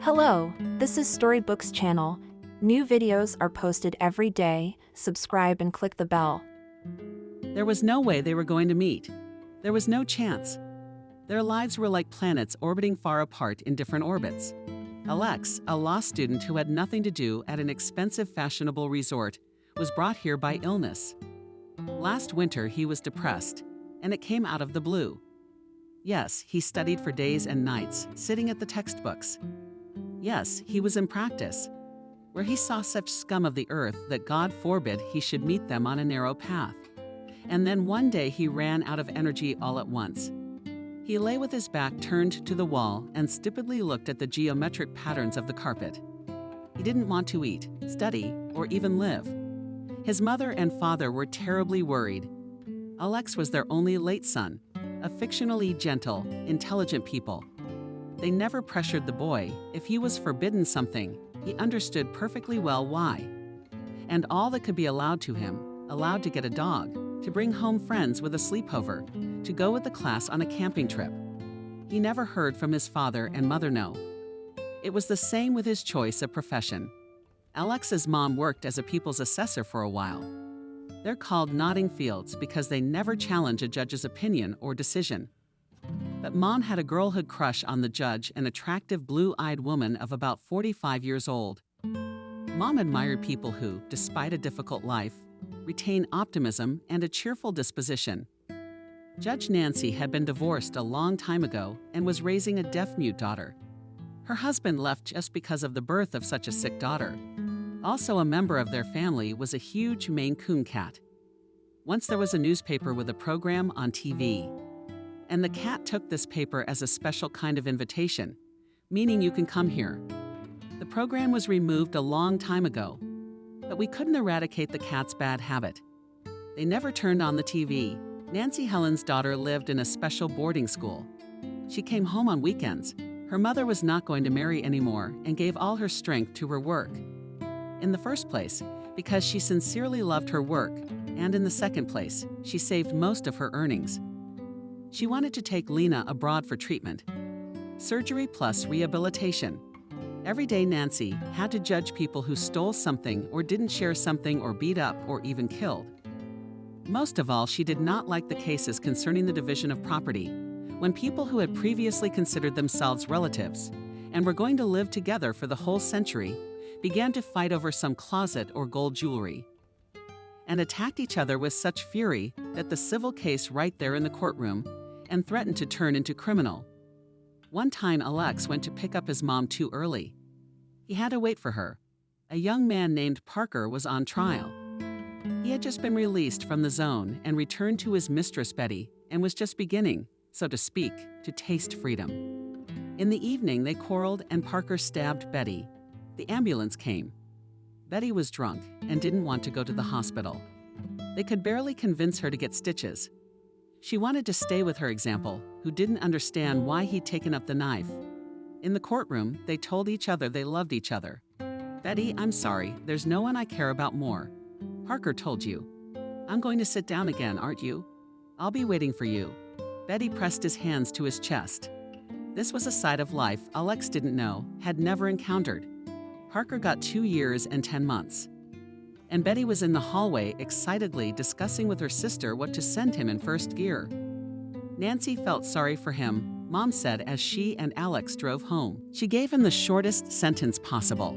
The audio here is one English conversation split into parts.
Hello, this is Storybooks channel. New videos are posted every day. Subscribe and click the bell. There was no way they were going to meet. There was no chance. Their lives were like planets orbiting far apart in different orbits. Alex, a law student who had nothing to do at an expensive fashionable resort, was brought here by illness. Last winter he was depressed, and it came out of the blue. Yes, he studied for days and nights, sitting at the textbooks. Yes, he was in practice, where he saw such scum of the earth that God forbid he should meet them on a narrow path. And then one day he ran out of energy all at once. He lay with his back turned to the wall and stupidly looked at the geometric patterns of the carpet. He didn't want to eat, study, or even live. His mother and father were terribly worried. Alex was their only late son, a fictionally gentle, intelligent people. They never pressured the boy. If he was forbidden something, he understood perfectly well why. And all that could be allowed to him, allowed to get a dog, to bring home friends with a sleepover, to go with the class on a camping trip. He never heard from his father and mother no. It was the same with his choice of profession. Alex's mom worked as a people's assessor for a while. They're called nodding fields because they never challenge a judge's opinion or decision. But Mom had a girlhood crush on the judge, an attractive blue-eyed woman of about 45 years old. Mom admired people who, despite a difficult life, retain optimism and a cheerful disposition. Judge Nancy had been divorced a long time ago and was raising a deaf-mute daughter. Her husband left just because of the birth of such a sick daughter. Also a member of their family was a huge Maine Coon cat. Once there was a newspaper with a program on TV. And the cat took this paper as a special kind of invitation, meaning you can come here. The program was removed a long time ago, but we couldn't eradicate the cat's bad habit. They never turned on the TV. Nancy Helen's daughter lived in a special boarding school. She came home on weekends. Her mother was not going to marry anymore and gave all her strength to her work. In the first place, because she sincerely loved her work, and in the second place, she saved most of her earnings. She wanted to take Lena abroad for treatment. Surgery plus rehabilitation. Every day Nancy had to judge people who stole something or didn't share something or beat up or even killed. Most of all, she did not like the cases concerning the division of property, when people who had previously considered themselves relatives and were going to live together for the whole century began to fight over some closet or gold jewelry, and attacked each other with such fury that the civil case right there in the courtroom and threatened to turn into criminal. One time Alex went to pick up his mom too early. He had to wait for her. A young man named Parker was on trial. He had just been released from the zone and returned to his mistress Betty and was just beginning, so to speak, to taste freedom. In the evening they quarreled and Parker stabbed Betty. The ambulance came. Betty was drunk and didn't want to go to the hospital. They could barely convince her to get stitches. She wanted to stay with her example, who didn't understand why he'd taken up the knife. In the courtroom, they told each other they loved each other. Betty, I'm sorry, there's no one I care about more. Parker told you. I'm going to sit down again, aren't you? I'll be waiting for you. Betty pressed his hands to his chest. This was a side of life Alex didn't know, had never encountered. Parker got 2 years and 10 months. And Betty was in the hallway excitedly discussing with her sister what to send him in first gear. Nancy felt sorry for him, Mom said as she and Alex drove home. She gave him the shortest sentence possible.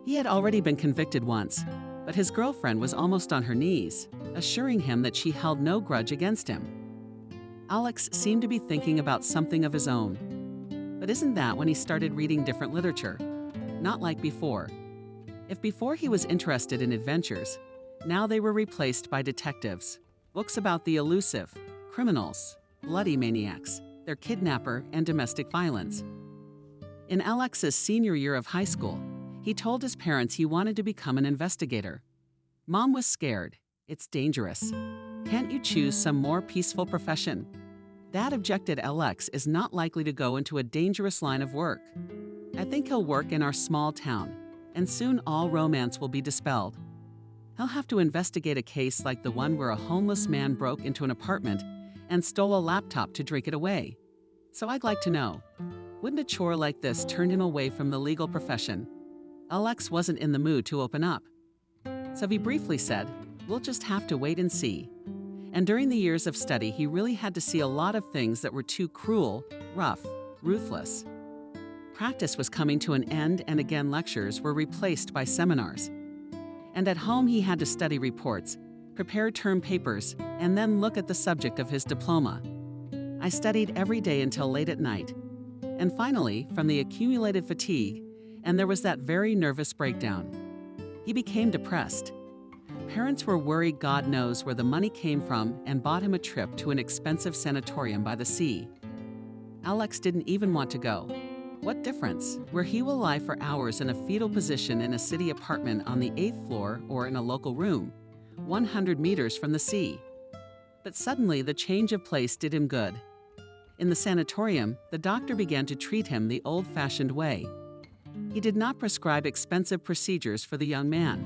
He had already been convicted once, but his girlfriend was almost on her knees, assuring him that she held no grudge against him. Alex seemed to be thinking about something of his own. But isn't that when he started reading different literature? Not like before. If before he was interested in adventures, now they were replaced by detectives, books about the elusive, criminals, bloody maniacs, their kidnapper, and domestic violence. In Alex's senior year of high school, he told his parents he wanted to become an investigator. Mom was scared. It's dangerous. Can't you choose some more peaceful profession? Dad objected. Alex is not likely to go into a dangerous line of work. I think he'll work in our small town, and soon all romance will be dispelled. He'll have to investigate a case like the one where a homeless man broke into an apartment and stole a laptop to drink it away. So I'd like to know, Wouldn't a chore like this turn him away from the legal profession? Alex wasn't in the mood to open up. So he briefly said, "We'll just have to wait and see." And during the years of study, he really had to see a lot of things that were too cruel, rough, ruthless. Practice was coming to an end, and again lectures were replaced by seminars. And at home he had to study reports, prepare term papers, and then look at the subject of his diploma. I studied every day until late at night. And finally, from the accumulated fatigue, and there was that very nervous breakdown. He became depressed. Parents were worried God knows where the money came from and bought him a trip to an expensive sanatorium by the sea. Alex didn't even want to go. What difference? Where he will lie for hours in a fetal position in a city apartment on the 8th floor or in a local room, 100 meters from the sea. But suddenly the change of place did him good. In the sanatorium, the doctor began to treat him the old-fashioned way. He did not prescribe expensive procedures for the young man.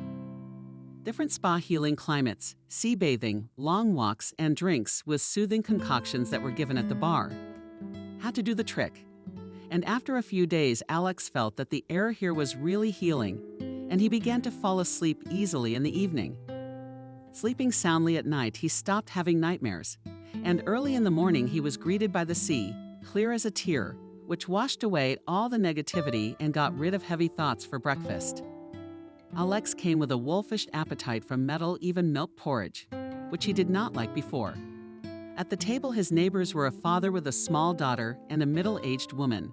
Different spa healing climates, sea bathing, long walks, and drinks with soothing concoctions that were given at the bar had to do the trick. And after a few days, Alex felt that the air here was really healing, and he began to fall asleep easily in the evening. Sleeping soundly at night, he stopped having nightmares, and early in the morning he was greeted by the sea, clear as a tear, which washed away all the negativity and got rid of heavy thoughts for breakfast. Alex came with a wolfish appetite for metal, even milk porridge, which he did not like before. At the table, his neighbors were a father with a small daughter and a middle-aged woman.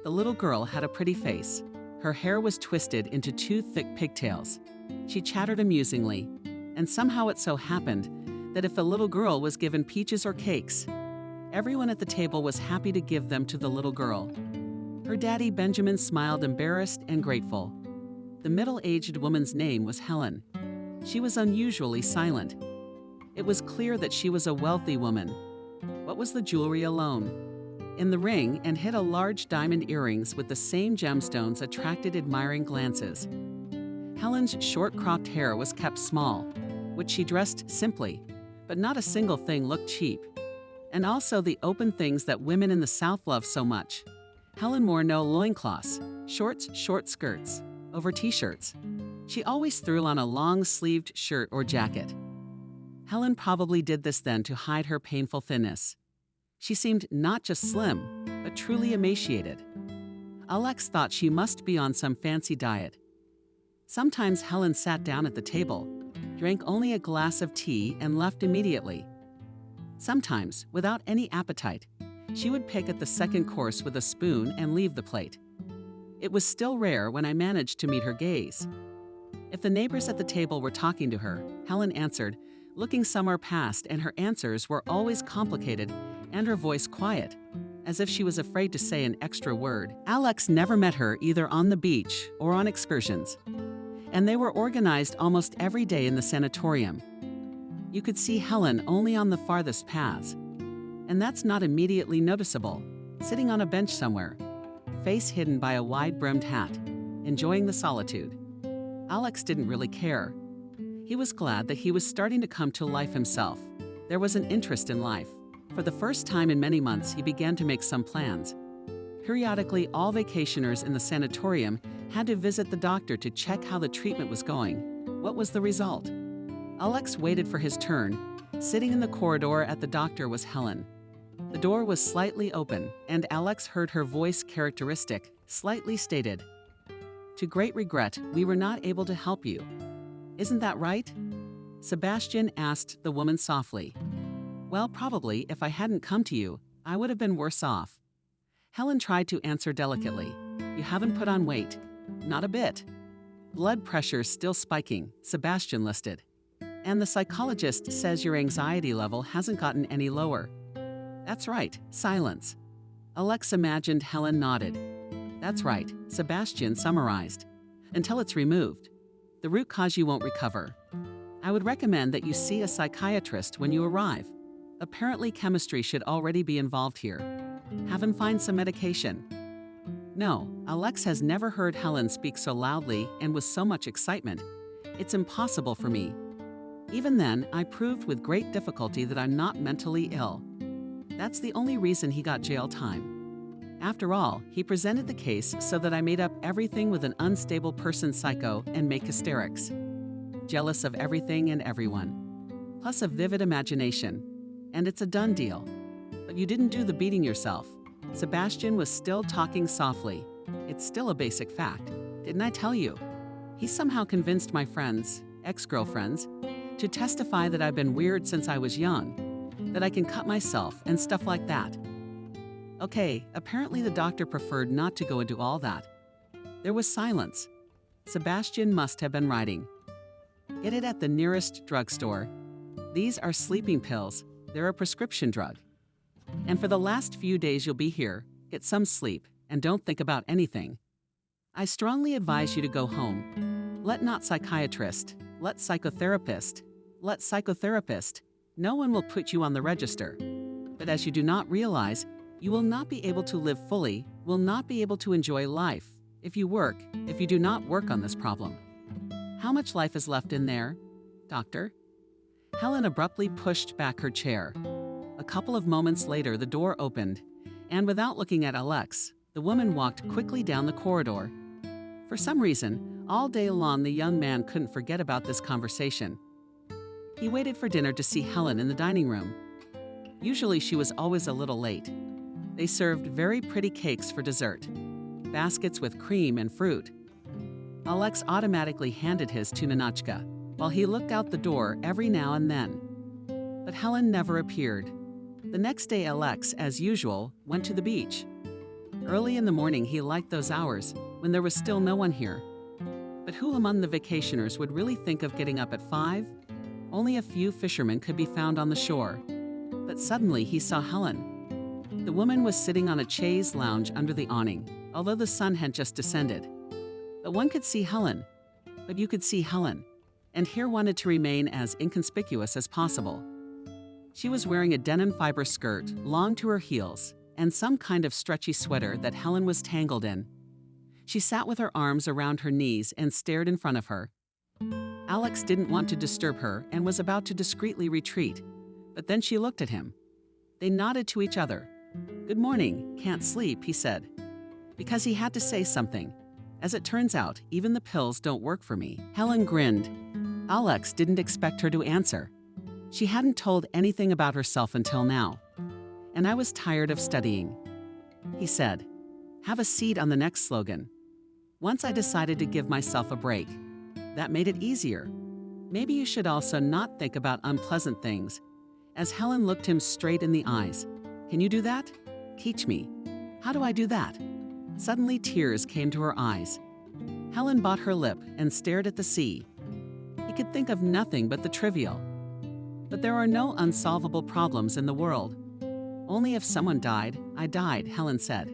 The little girl had a pretty face. Her hair was twisted into 2 thick pigtails. She chattered amusingly, and somehow it so happened that if the little girl was given peaches or cakes, everyone at the table was happy to give them to the little girl. Her daddy, Benjamin, smiled embarrassed and grateful. The middle-aged woman's name was Helen. She was unusually silent. It was clear that she was a wealthy woman. What was the jewelry alone? In the ring and hid a large diamond earrings with the same gemstones attracted admiring glances. Helen's short-cropped hair was kept small, which she dressed simply, but not a single thing looked cheap. And also the open things that women in the South love so much. Helen wore no loincloths, short skirts over t-shirts. She always threw on a long-sleeved shirt or jacket. Helen probably did this then to hide her painful thinness. She seemed not just slim, but truly emaciated. Alex thought she must be on some fancy diet. Sometimes Helen sat down at the table, drank only a glass of tea, and left immediately. Sometimes, without any appetite, she would pick at the second course with a spoon and leave the plate. It was still rare when I managed to meet her gaze. If the neighbors at the table were talking to her, Helen answered, looking somewhere past, and her answers were always complicated and her voice quiet, as if she was afraid to say an extra word. Alex never met her either on the beach or on excursions, and they were organized almost every day in the sanatorium. You could see Helen only on the farthest paths, and that's not immediately noticeable, sitting on a bench somewhere, face hidden by a wide-brimmed hat, enjoying the solitude. Alex didn't really care. He was glad that he was starting to come to life himself. There was an interest in life. For the first time in many months, he began to make some plans. Periodically, all vacationers in the sanatorium had to visit the doctor to check how the treatment was going. What was the result? Alex waited for his turn. Sitting in the corridor at the doctor was Helen. The door was slightly open, and Alex heard her voice, characteristic, slightly stated, "To great regret, we were not able to help you. Isn't that right?" Sebastian asked the woman softly. "Well, probably, if I hadn't come to you, I would have been worse off." Helen tried to answer delicately. "You haven't put on weight." "Not a bit." "Blood pressure's still spiking," Sebastian listed. "And the psychologist says your anxiety level hasn't gotten any lower." "That's right." Silence. Alex imagined Helen nodded. "That's right," Sebastian summarized. "Until it's removed. The root cause you won't recover. I would recommend that you see a psychiatrist when you arrive. Apparently chemistry should already be involved here. Have him find some medication." No, Alex has never heard Helen speak so loudly and with so much excitement. "It's impossible for me." Even then, I proved with great difficulty that I'm not mentally ill. That's the only reason he got jail time. After all, he presented the case so that I made up everything with an unstable person psycho and make hysterics. Jealous of everything and everyone. Plus a vivid imagination. And it's a done deal. But you didn't do the beating yourself. Sebastian was still talking softly. It's still a basic fact. Didn't I tell you? He somehow convinced my friends, ex-girlfriends, to testify that I've been weird since I was young, that I can cut myself and stuff like that. Okay, apparently the doctor preferred not to go into all that. There was silence. Sebastian must have been writing. Get it at the nearest drugstore. These are sleeping pills. They're a prescription drug. And for the last few days you'll be here, get some sleep, and don't think about anything. I strongly advise you to go home. Let not psychiatrist, let psychotherapist. No one will put you on the register. But as you do not realize, you will not be able to live fully, will not be able to enjoy life, if you do not work on this problem. How much life is left in there, doctor? Helen abruptly pushed back her chair. A couple of moments later, the door opened, and without looking at Alex, the woman walked quickly down the corridor. For some reason, all day long the young man couldn't forget about this conversation. He waited for dinner to see Helen in the dining room. Usually she was always a little late. They served very pretty cakes for dessert, baskets with cream and fruit. Alex automatically handed his to Ninotchka, while he looked out the door every now and then. But Helen never appeared. The next day Alex, as usual, went to the beach. Early in the morning he liked those hours, when there was still no one here. But who among the vacationers would really think of getting up at 5? Only a few fishermen could be found on the shore. But suddenly he saw Helen. The woman was sitting on a chaise lounge under the awning, although the sun had just descended. But one could see Helen. But you could see Helen, and here wanted to remain as inconspicuous as possible. She was wearing a denim fiber skirt, long to her heels, and some kind of stretchy sweater that Helen was tangled in. She sat with her arms around her knees and stared in front of her. Alex didn't want to disturb her and was about to discreetly retreat, but then she looked at him. They nodded to each other. "Good morning, can't sleep," he said. Because he had to say something. As it turns out, even the pills don't work for me. Helen grinned. Alex didn't expect her to answer. She hadn't told anything about herself until now. And I was tired of studying. He said, "Have a seat on the next slogan." Once I decided to give myself a break. That made it easier. Maybe you should also not think about unpleasant things. As Helen looked him straight in the eyes. "Can you do that? Teach me. How do I do that?" Suddenly tears came to her eyes. Helen bit her lip and stared at the sea. He could think of nothing but the trivial. But there are no unsolvable problems in the world. Only if someone died, I died, Helen said.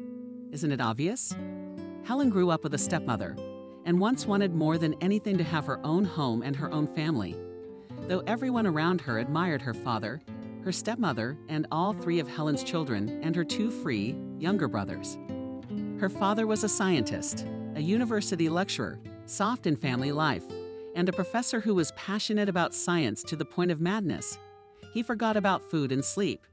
Isn't it obvious? Helen grew up with a stepmother, and once wanted more than anything to have her own home and her own family. Though everyone around her admired her father, her stepmother, and all 3 of Helen's children, and her 2 free, younger brothers. Her father was a scientist, a university lecturer, soft in family life, and a professor who was passionate about science to the point of madness. He forgot about food and sleep.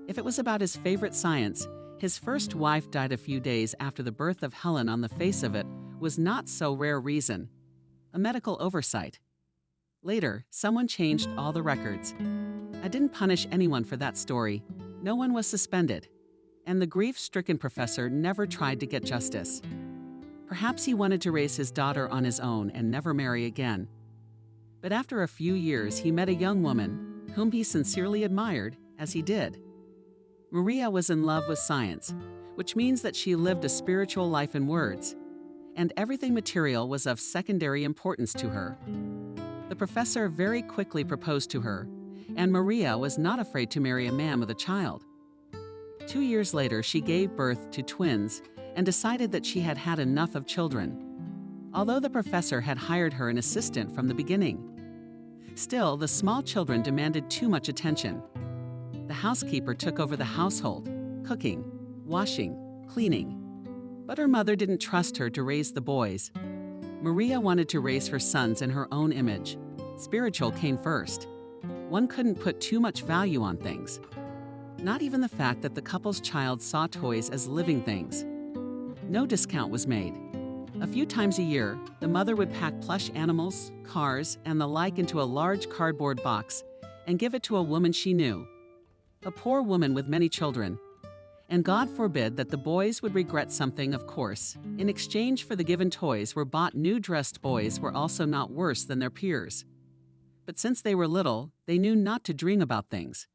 If it was about his favorite science, his first wife died a few days after the birth of Helen. On the face of it was not so rare reason, a medical oversight. Later, someone changed all the records. I didn't punish anyone for that story. No one was suspended. And the grief-stricken professor never tried to get justice. Perhaps he wanted to raise his daughter on his own and never marry again. But after a few years, he met a young woman, whom he sincerely admired, as he did. Maria was in love with science, which means that she lived a spiritual life in words, and everything material was of secondary importance to her. The professor very quickly proposed to her, and Maria was not afraid to marry a man with a child. 2 years later, she gave birth to twins and decided that she had had enough of children, although the professor had hired her an assistant from the beginning. Still, the small children demanded too much attention. The housekeeper took over the household, cooking, washing, cleaning. But her mother didn't trust her to raise the boys. Maria wanted to raise her sons in her own image. Spiritual came first. One couldn't put too much value on things. Not even the fact that the couple's child saw toys as living things. No discount was made. A few times a year, the mother would pack plush animals, cars, and the like into a large cardboard box and give it to a woman she knew, a poor woman with many children. And God forbid that the boys would regret something, of course. In exchange for the given toys were bought new dressed boys were also not worse than their peers. But since they were little, they knew not to dream about things.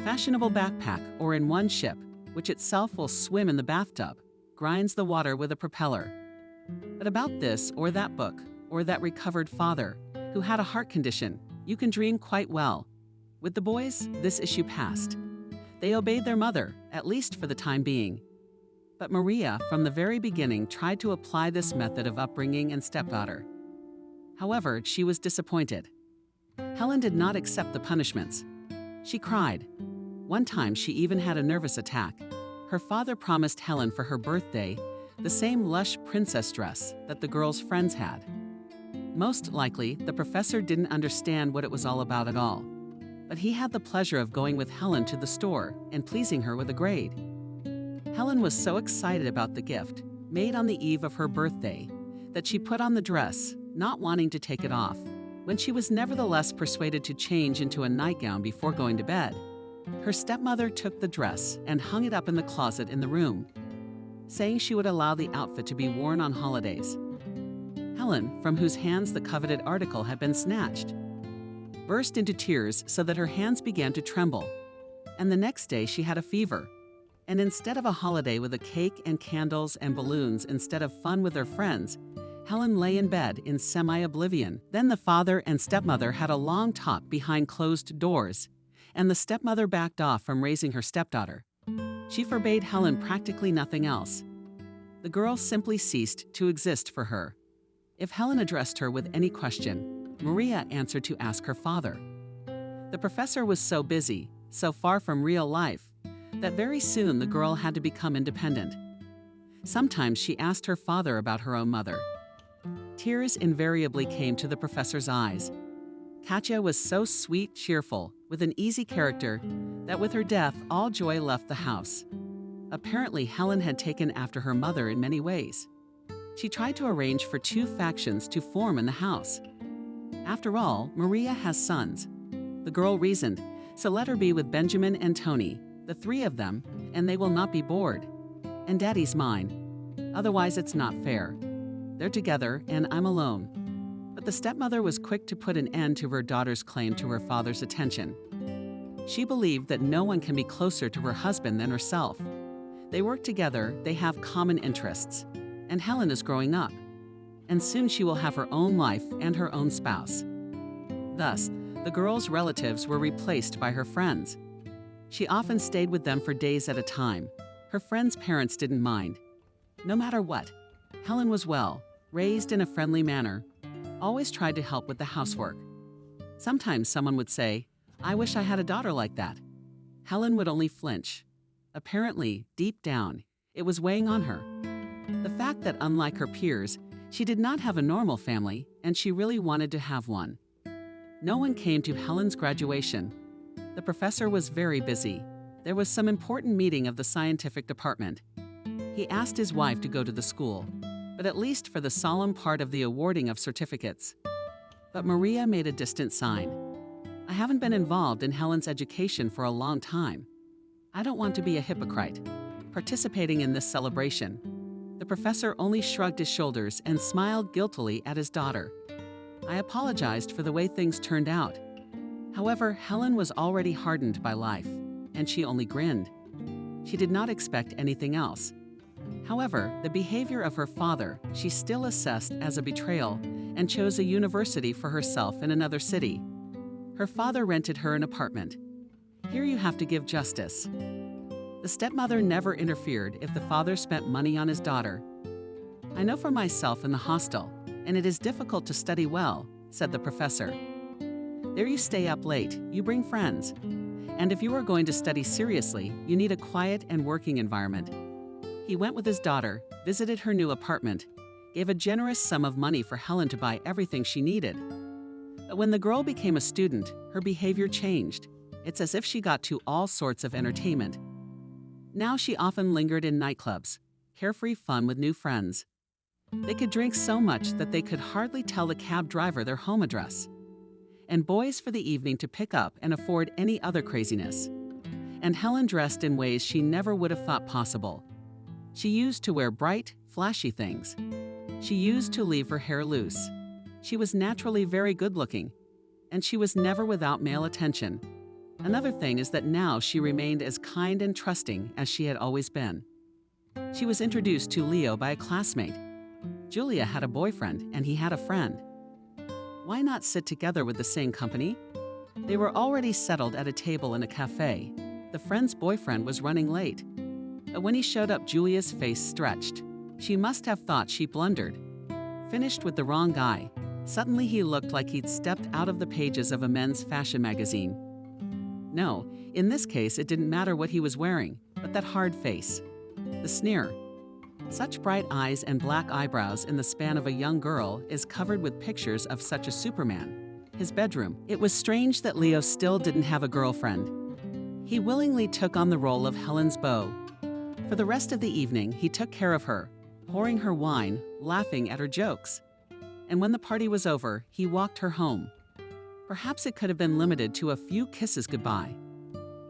Fashionable backpack or in one ship, which itself will swim in the bathtub, grinds the water with a propeller. But about this or that book, or that recovered father, who had a heart condition, you can dream quite well. With the boys, this issue passed. They obeyed their mother, at least for the time being. But Maria, from the very beginning, tried to apply this method of upbringing and stepdaughter. However, she was disappointed. Helen did not accept the punishments. She cried. One time, she even had a nervous attack. Her father promised Helen for her birthday the same lush princess dress that the girl's friends had. Most likely, the professor didn't understand what it was all about at all, but he had the pleasure of going with Helen to the store and pleasing her with a grade. Helen was so excited about the gift, made on the eve of her birthday, that she put on the dress, not wanting to take it off. When she was nevertheless persuaded to change into a nightgown before going to bed, her stepmother took the dress and hung it up in the closet in the room, saying she would allow the outfit to be worn on holidays. Helen, from whose hands the coveted article had been snatched, burst into tears so that her hands began to tremble. And the next day she had a fever. And instead of a holiday with a cake and candles and balloons instead of fun with her friends, Helen lay in bed in semi-oblivion. Then the father and stepmother had a long talk behind closed doors, and the stepmother backed off from raising her stepdaughter. She forbade Helen practically nothing else. The girl simply ceased to exist for her. If Helen addressed her with any question, Maria answered to ask her father. The professor was so busy, so far from real life, that very soon the girl had to become independent. Sometimes she asked her father about her own mother. Tears invariably came to the professor's eyes. Katya was so sweet, cheerful, with an easy character, that with her death, all joy left the house. Apparently, Helen had taken after her mother in many ways. She tried to arrange for two factions to form in the house. After all, Maria has sons. The girl reasoned, so let her be with Benjamin and Tony, the three of them, and they will not be bored. And Daddy's mine. Otherwise, it's not fair. They're together, and I'm alone. But the stepmother was quick to put an end to her daughter's claim to her father's attention. She believed that no one can be closer to her husband than herself. They work together, they have common interests. And Helen is growing up. And soon she will have her own life and her own spouse. Thus, the girl's relatives were replaced by her friends. She often stayed with them for days at a time. Her friends' parents didn't mind. No matter what, Helen was well, raised in a friendly manner, always tried to help with the housework. Sometimes someone would say, "I wish I had a daughter like that." Helen would only flinch. Apparently, deep down, it was weighing on her. The fact that, unlike her peers, she did not have a normal family, and she really wanted to have one. No one came to Helen's graduation. The professor was very busy. There was some important meeting of the scientific department. He asked his wife to go to the school, but at least for the solemn part of the awarding of certificates. But Maria made a distant sign. "I haven't been involved in Helen's education for a long time. I don't want to be a hypocrite, participating in this celebration." The professor only shrugged his shoulders and smiled guiltily at his daughter. "I apologized for the way things turned out." However, Helen was already hardened by life, and she only grinned. She did not expect anything else. However, the behavior of her father she still assessed as a betrayal and chose a university for herself in another city. Her father rented her an apartment. Here you have to give justice. The stepmother never interfered if the father spent money on his daughter. "I know for myself in the hostel, and it is difficult to study well," said the professor. "There you stay up late, you bring friends. And if you are going to study seriously, you need a quiet and working environment." He went with his daughter, visited her new apartment, gave a generous sum of money for Helen to buy everything she needed. But when the girl became a student, her behavior changed. It's as if she got to all sorts of entertainment. Now she often lingered in nightclubs, carefree fun with new friends. They could drink so much that they could hardly tell the cab driver their home address. And boys for the evening to pick up and afford any other craziness. And Helen dressed in ways she never would have thought possible. She used to wear bright, flashy things. She used to leave her hair loose. She was naturally very good-looking, and she was never without male attention. Another thing is that now she remained as kind and trusting as she had always been. She was introduced to Leo by a classmate. Julia had a boyfriend, and he had a friend. Why not sit together with the same company? They were already settled at a table in a cafe. The friend's boyfriend was running late. But when he showed up, Julia's face stretched. She must have thought she blundered. Finished with the wrong guy. Suddenly he looked like he'd stepped out of the pages of a men's fashion magazine. No, in this case it didn't matter what he was wearing, but that hard face. The sneer. Such bright eyes and black eyebrows in the span of a young girl is covered with pictures of such a Superman. His bedroom. It was strange that Leo still didn't have a girlfriend. He willingly took on the role of Helen's beau. For the rest of the evening, he took care of her, pouring her wine, laughing at her jokes. And when the party was over, he walked her home. Perhaps it could have been limited to a few kisses goodbye.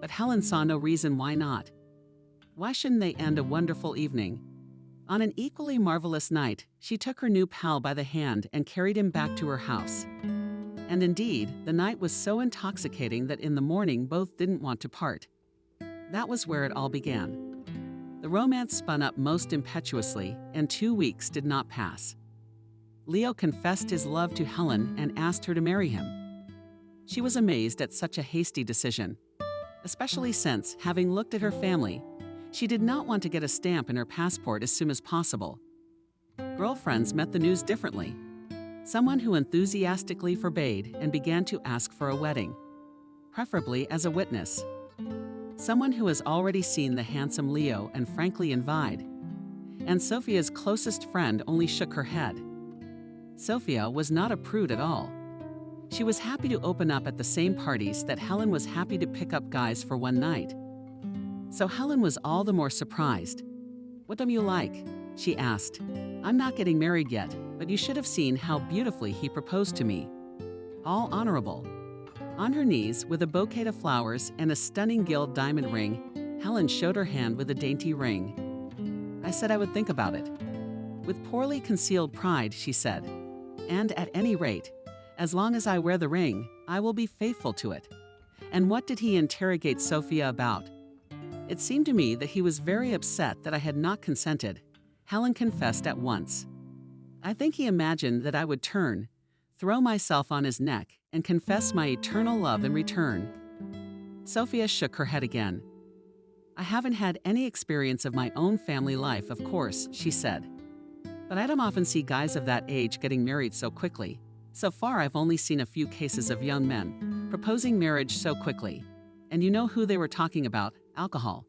But Helen saw no reason why not. Why shouldn't they end a wonderful evening? On an equally marvelous night, she took her new pal by the hand and carried him back to her house. And indeed, the night was so intoxicating that in the morning both didn't want to part. That was where it all began. The romance spun up most impetuously, and 2 weeks did not pass. Leo confessed his love to Helen and asked her to marry him. She was amazed at such a hasty decision, especially since, having looked at her family, she did not want to get a stamp in her passport as soon as possible. Girlfriends met the news differently. Someone who enthusiastically forbade and began to ask for a wedding, preferably as a witness. Someone who has already seen the handsome Leo and frankly envied. And Sophia's closest friend only shook her head. Sophia was not a prude at all. She was happy to open up at the same parties that Helen was happy to pick up guys for one night. So Helen was all the more surprised. "What do you like?" she asked. "I'm not getting married yet, but you should have seen how beautifully he proposed to me. All honorable." On her knees, with a bouquet of flowers and a stunning gilt diamond ring, Helen showed her hand with a dainty ring. "I said I would think about it." With poorly concealed pride, she said, "And at any rate, as long as I wear the ring, I will be faithful to it." And what did he interrogate Sophia about? It seemed to me that he was very upset that I had not consented. Helen confessed at once. I think he imagined that I would turn, throw myself on his neck, and confess my eternal love in return. Sophia shook her head again. "I haven't had any experience of my own family life, of course," she said. "But I don't often see guys of that age getting married so quickly. So far, I've only seen a few cases of young men proposing marriage so quickly. And you know who they were talking about? Alcohol.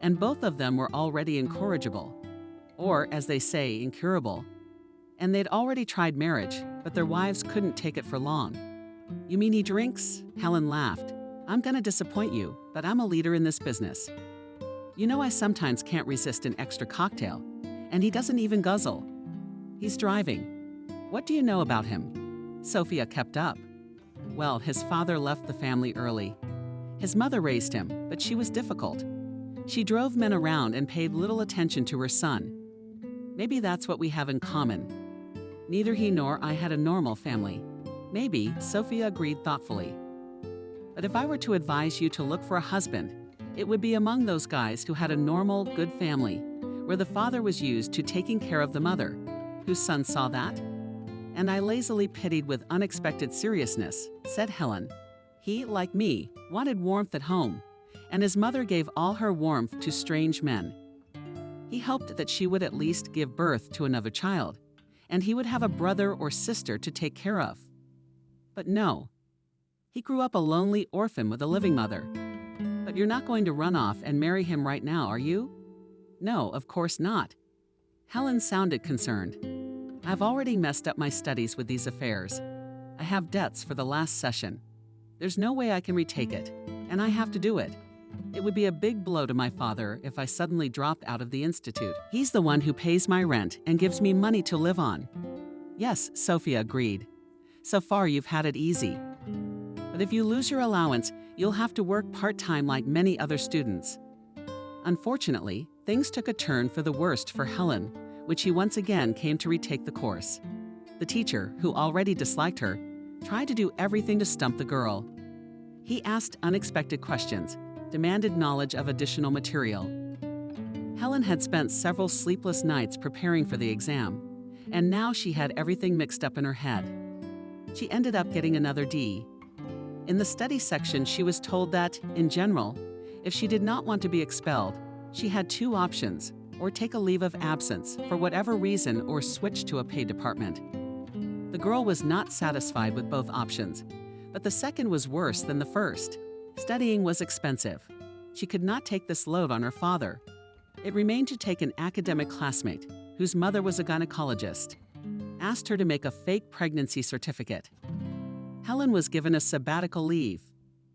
And both of them were already incorrigible. Or, as they say, incurable. And they'd already tried marriage, but their wives couldn't take it for long." "You mean he drinks?" Helen laughed. "I'm gonna disappoint you, but I'm a leader in this business. You know I sometimes can't resist an extra cocktail, and he doesn't even guzzle. He's driving. What do you know about him?" Sophia kept up. "Well, his father left the family early. His mother raised him, but she was difficult. She drove men around and paid little attention to her son. Maybe that's what we have in common. Neither he nor I had a normal family. Maybe," Sophia agreed thoughtfully. "But if I were to advise you to look for a husband, it would be among those guys who had a normal, good family, where the father was used to taking care of the mother, whose son saw that." And I lazily pitied with unexpected seriousness, said Helen. He, like me, wanted warmth at home, and his mother gave all her warmth to strange men. He hoped that she would at least give birth to another child, and he would have a brother or sister to take care of. But no. He grew up a lonely orphan with a living mother. "But you're not going to run off and marry him right now, are you?" "No, of course not." Helen sounded concerned. "I've already messed up my studies with these affairs. I have debts for the last session. There's no way I can retake it, and I have to do it. It would be a big blow to my father if I suddenly dropped out of the institute. He's the one who pays my rent and gives me money to live on." "Yes," Sophia agreed. "So far you've had it easy. But if you lose your allowance, you'll have to work part-time like many other students." Unfortunately, things took a turn for the worst for Helen when she once again came to retake the course. The teacher, who already disliked her, tried to do everything to stump the girl. He asked unexpected questions, demanded knowledge of additional material. Helen had spent several sleepless nights preparing for the exam, and now she had everything mixed up in her head. She ended up getting another D. In the study section, she was told that, in general, if she did not want to be expelled, she had two options: or take a leave of absence for whatever reason or switch to a paid department. The girl was not satisfied with both options, but the second was worse than the first. Studying was expensive. She could not take this load on her father. It remained to take an academic classmate, whose mother was a gynecologist, asked her to make a fake pregnancy certificate. Helen was given a sabbatical leave.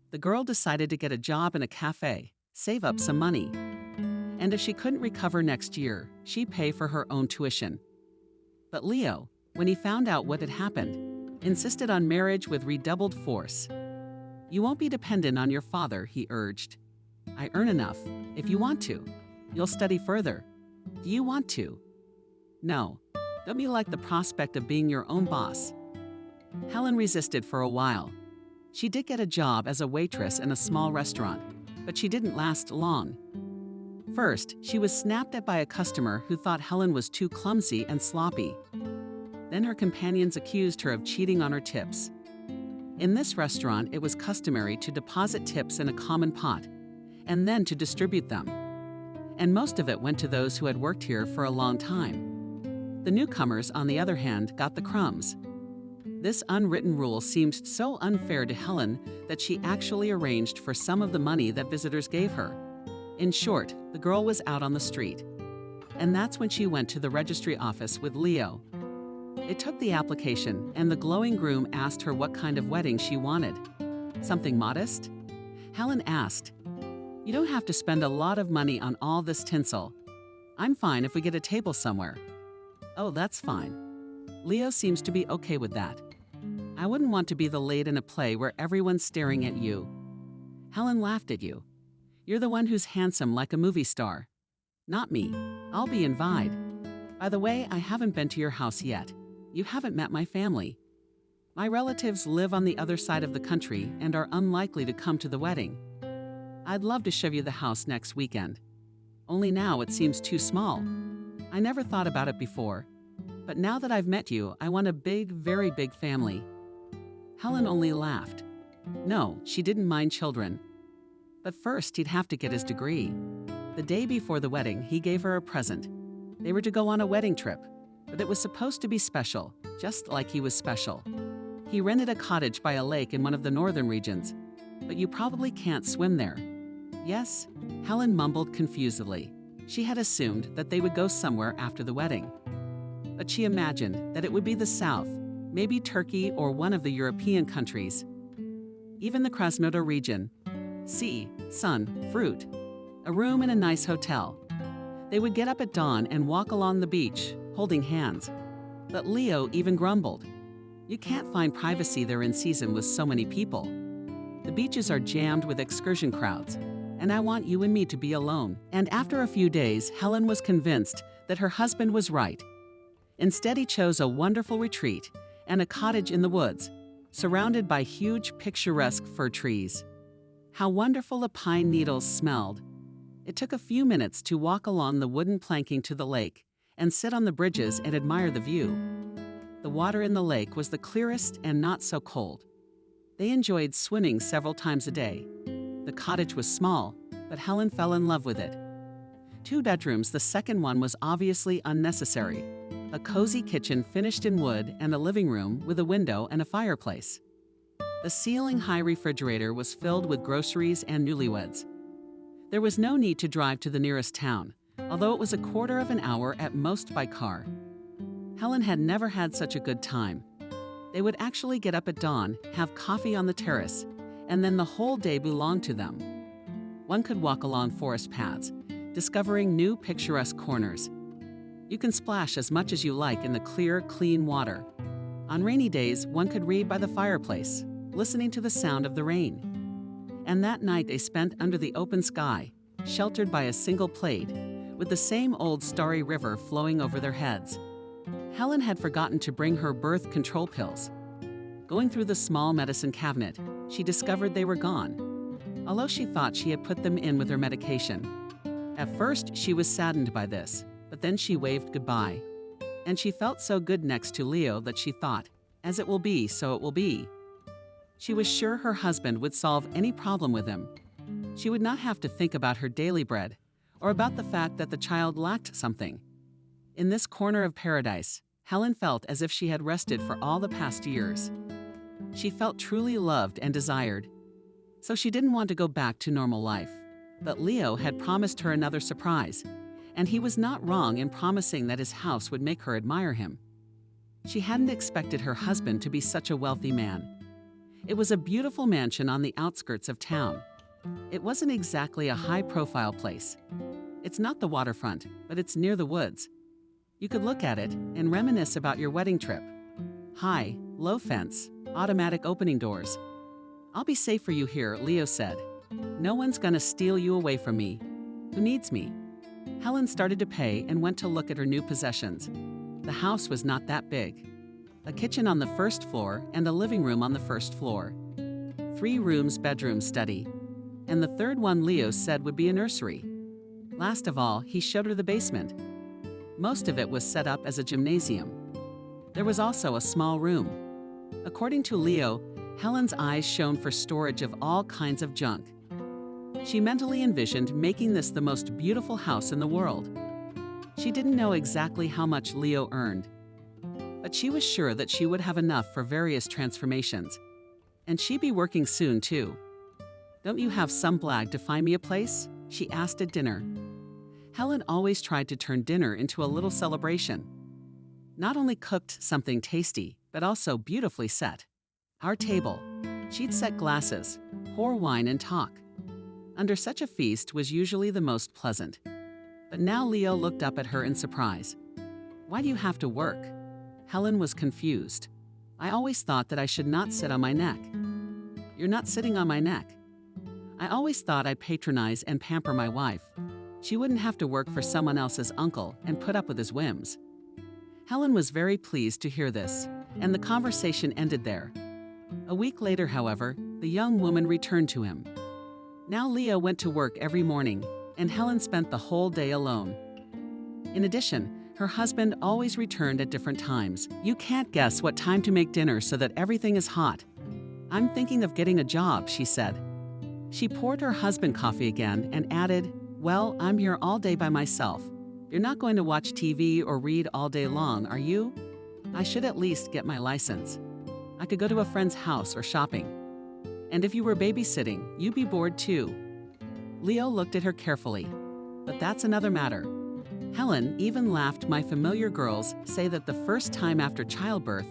The girl decided to get a job in a cafe, save up some money. And if she couldn't recover next year, she'd pay for her own tuition. But Leo, when he found out what had happened, insisted on marriage with redoubled force. "You won't be dependent on your father," he urged. "I earn enough, if you want to. You'll study further. Do you want to?" "No. Don't you like the prospect of being your own boss?" Helen resisted for a while. She did get a job as a waitress in a small restaurant, but she didn't last long. First, she was snapped at by a customer who thought Helen was too clumsy and sloppy. Then her companions accused her of cheating on her tips. In this restaurant, it was customary to deposit tips in a common pot, and then to distribute them. And most of it went to those who had worked here for a long time. The newcomers, on the other hand, got the crumbs. This unwritten rule seemed so unfair to Helen that she actually arranged for some of the money that visitors gave her. In short, the girl was out on the street. And that's when she went to the registry office with Leo. It took the application, and the glowing groom asked her what kind of wedding she wanted. Something modest? Helen asked, "You don't have to spend a lot of money on all this tinsel. I'm fine if we get a table somewhere." "Oh, that's fine." Leo seems to be okay with that. "I wouldn't want to be the lead in a play where everyone's staring at you." Helen laughed at you. "You're the one who's handsome like a movie star." "Not me. I'll be invited. By the way, I haven't been to your house yet. You haven't met my family. My relatives live on the other side of the country and are unlikely to come to the wedding. I'd love to show you the house next weekend. Only now it seems too small. I never thought about it before. But now that I've met you, I want a big, very big family." Helen only laughed. No, she didn't mind children. But first, he'd have to get his degree. The day before the wedding, he gave her a present. They were to go on a wedding trip, but it was supposed to be special, just like he was special. He rented a cottage by a lake in one of the northern regions, but you probably can't swim there. "Yes?" Helen mumbled confusedly. She had assumed that they would go somewhere after the wedding. But she imagined that it would be the south, maybe Turkey or one of the European countries. Even the Krasnodar region. Sea, sun, fruit. A room in a nice hotel. They would get up at dawn and walk along the beach, holding hands. But Leo even grumbled. "You can't find privacy there in season with so many people. The beaches are jammed with excursion crowds, and I want you and me to be alone." And after a few days, Helen was convinced that her husband was right. Instead, he chose a wonderful retreat and a cottage in the woods, surrounded by huge picturesque fir trees. How wonderful the pine needles smelled. It took a few minutes to walk along the wooden planking to the lake and sit on the bridges and admire the view. The water in the lake was the clearest and not so cold. They enjoyed swimming several times a day. The cottage was small, but Helen fell in love with it. 2 bedrooms, the second one was obviously unnecessary. A cozy kitchen finished in wood and a living room with a window and a fireplace. The ceiling-high refrigerator was filled with groceries and newlyweds. There was no need to drive to the nearest town, although it was a quarter of an hour at most by car. Helen had never had such a good time. They would actually get up at dawn, have coffee on the terrace, and then the whole day belonged to them. One could walk along forest paths, discovering new picturesque corners. You can splash as much as you like in the clear, clean water. On rainy days, one could read by the fireplace, listening to the sound of the rain. And that night they spent under the open sky, sheltered by a single plate, with the same old starry river flowing over their heads. Helen had forgotten to bring her birth control pills. Going through the small medicine cabinet, she discovered they were gone, although she thought she had put them in with her medication. At first, she was saddened by this, but then she waved goodbye. And she felt so good next to Leo that she thought, as it will be, so it will be. She was sure her husband would solve any problem with him. She would not have to think about her daily bread, or about the fact that the child lacked something. In this corner of paradise, Helen felt as if she had rested for all the past years. She felt truly loved and desired. So she didn't want to go back to normal life. But Leo had promised her another surprise, and he was not wrong in promising that his house would make her admire him. She hadn't expected her husband to be such a wealthy man. It was a beautiful mansion on the outskirts of town. It wasn't exactly a high-profile place. It's not the waterfront, but it's near the woods. You could look at it and reminisce about your wedding trip. High, low fence, automatic opening doors. "I'll be safe for you here," Leo said. "No one's gonna steal you away from me. Who needs me?" Helen started to pay and went to look at her new possessions. The house was not that big. A kitchen on the first floor and a living room on the first floor. 3 rooms, bedroom, study. And the third one Leo said would be a nursery. Last of all, he showed her the basement. Most of it was set up as a gymnasium. There was also a small room. According to Leo, Helen's eyes shone for storage of all kinds of junk. She mentally envisioned making this the most beautiful house in the world. She didn't know exactly how much Leo earned, but she was sure that she would have enough for various transformations. And she'd be working soon, too. "Don't you have some blag to find me a place?" she asked at dinner. Helen always tried to turn dinner into a little celebration. Not only cooked something tasty, but also beautifully set. Our table. She'd set glasses, pour wine and talk. Under such a feast was usually the most pleasant. But now Leo looked up at her in surprise. "Why do you have to work?" Helen was confused. "I always thought that I should not sit on my neck." "You're not sitting on my neck." "I always thought I'd patronize and pamper my wife. She wouldn't have to work for someone else's uncle and put up with his whims." Helen was very pleased to hear this, and the conversation ended there. A week later, however, the young woman returned to him. Now Leo went to work every morning, and Helen spent the whole day alone. In addition, her husband always returned at different times. "You can't guess what time to make dinner so that everything is hot." "I'm thinking of getting a job," she said. She poured her husband coffee again and added, "Well, I'm here all day by myself. You're not going to watch TV or read all day long, are you? I should at least get my license. I could go to a friend's house or shopping. And if you were babysitting, you'd be bored too." Leo looked at her carefully. "But that's another matter." Helen even laughed. "My familiar girls say that the first time after childbirth,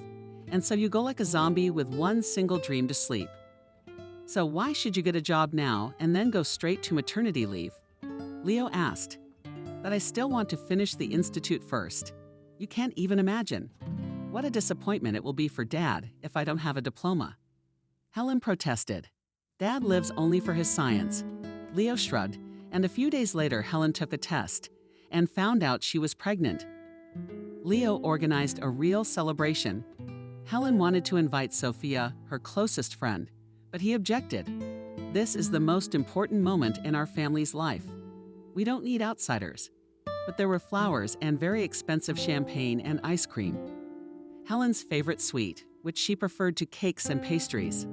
and so you go like a zombie with one single dream to sleep. So why should you get a job now and then go straight to maternity leave?" Leo asked. "But I still want to finish the institute first. You can't even imagine. What a disappointment it will be for Dad if I don't have a diploma." Helen protested. "Dad lives only for his science." Leo shrugged, and a few days later Helen took a test and found out she was pregnant. Leo organized a real celebration. Helen wanted to invite Sophia, her closest friend, but he objected. "This is the most important moment in our family's life. We don't need outsiders." But there were flowers and very expensive champagne and ice cream. Helen's favorite sweet, which she preferred to cakes and pastries.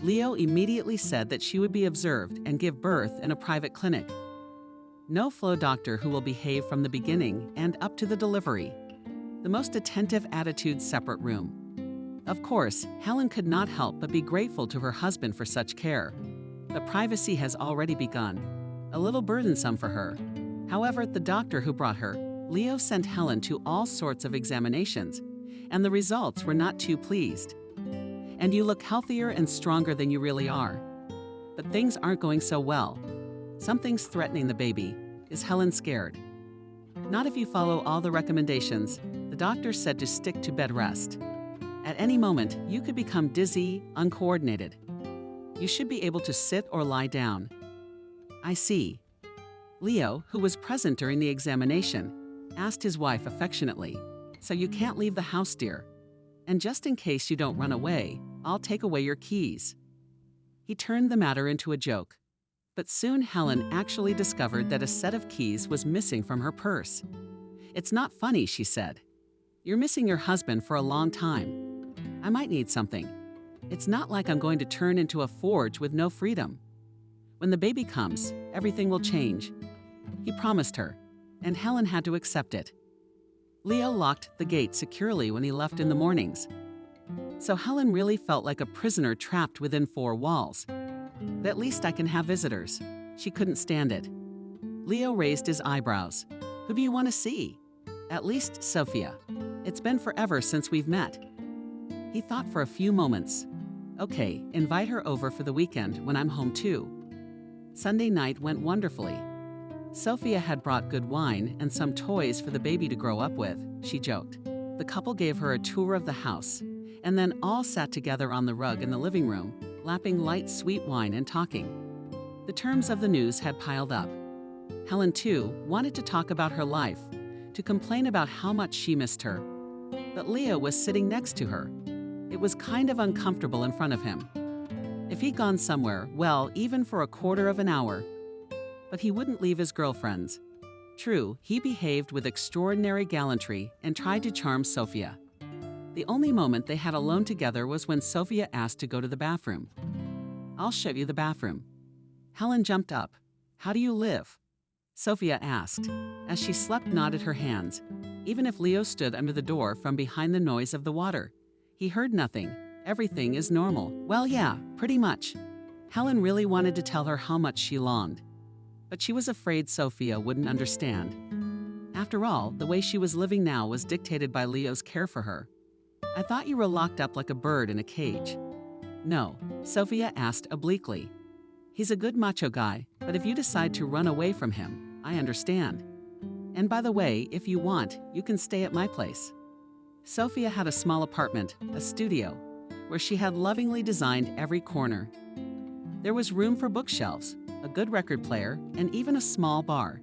Leo immediately said that she would be observed and give birth in a private clinic. No flow doctor who will behave from the beginning and up to the delivery. The most attentive attitude, separate room. Of course, Helen could not help but be grateful to her husband for such care. But privacy has already begun. A little burdensome for her. However, the doctor who brought her, Leo sent Helen to all sorts of examinations, and the results were not too pleased. "And you look healthier and stronger than you really are. But things aren't going so well. Something's threatening the baby. Is Helen scared? Not if you follow all the recommendations. The doctor said to stick to bed rest. At any moment, you could become dizzy, uncoordinated. You should be able to sit or lie down. I see. Leo, who was present during the examination, asked his wife affectionately, "So you can't leave the house, dear. And just in case you don't run away, I'll take away your keys." He turned the matter into a joke. But soon Helen actually discovered that a set of keys was missing from her purse. "It's not funny," she said. "You're missing your husband for a long time. I might need something. It's not like I'm going to turn into a forge with no freedom. When the baby comes, everything will change." He promised her, and Helen had to accept it. Leo locked the gate securely when he left in the mornings. So Helen really felt like a prisoner trapped within four walls. "At least I can have visitors." She couldn't stand it. Leo raised his eyebrows. "Who do you want to see?" "At least Sophia. It's been forever since we've met." He thought for a few moments. "Okay, invite her over for the weekend when I'm home too." Sunday night went wonderfully. Sophia had brought good wine and some toys for the baby to grow up with, she joked. The couple gave her a tour of the house, and then all sat together on the rug in the living room, lapping light sweet wine and talking. The terms of the news had piled up. Helen, too, wanted to talk about her life, to complain about how much she missed her. But Leo was sitting next to her. It was kind of uncomfortable in front of him. If he'd gone somewhere, well, even for a quarter of an hour. But he wouldn't leave his girlfriends. True, he behaved with extraordinary gallantry and tried to charm Sophia. The only moment they had alone together was when Sophia asked to go to the bathroom. "I'll show you the bathroom." Helen jumped up. "How do you live?" Sophia asked. As she slept, nodded her hands. Even if Leo stood under the door from behind the noise of the water, he heard nothing. Everything is normal. "Well, yeah, pretty much." Helen really wanted to tell her how much she longed. But she was afraid Sophia wouldn't understand. After all, the way she was living now was dictated by Leo's care for her. "I thought you were locked up like a bird in a cage." "No," Sophia asked obliquely. "He's a good macho guy, but if you decide to run away from him, I understand. And by the way, if you want, you can stay at my place." Sophia had a small apartment, a studio, where she had lovingly designed every corner. There was room for bookshelves, a good record player, and even a small bar.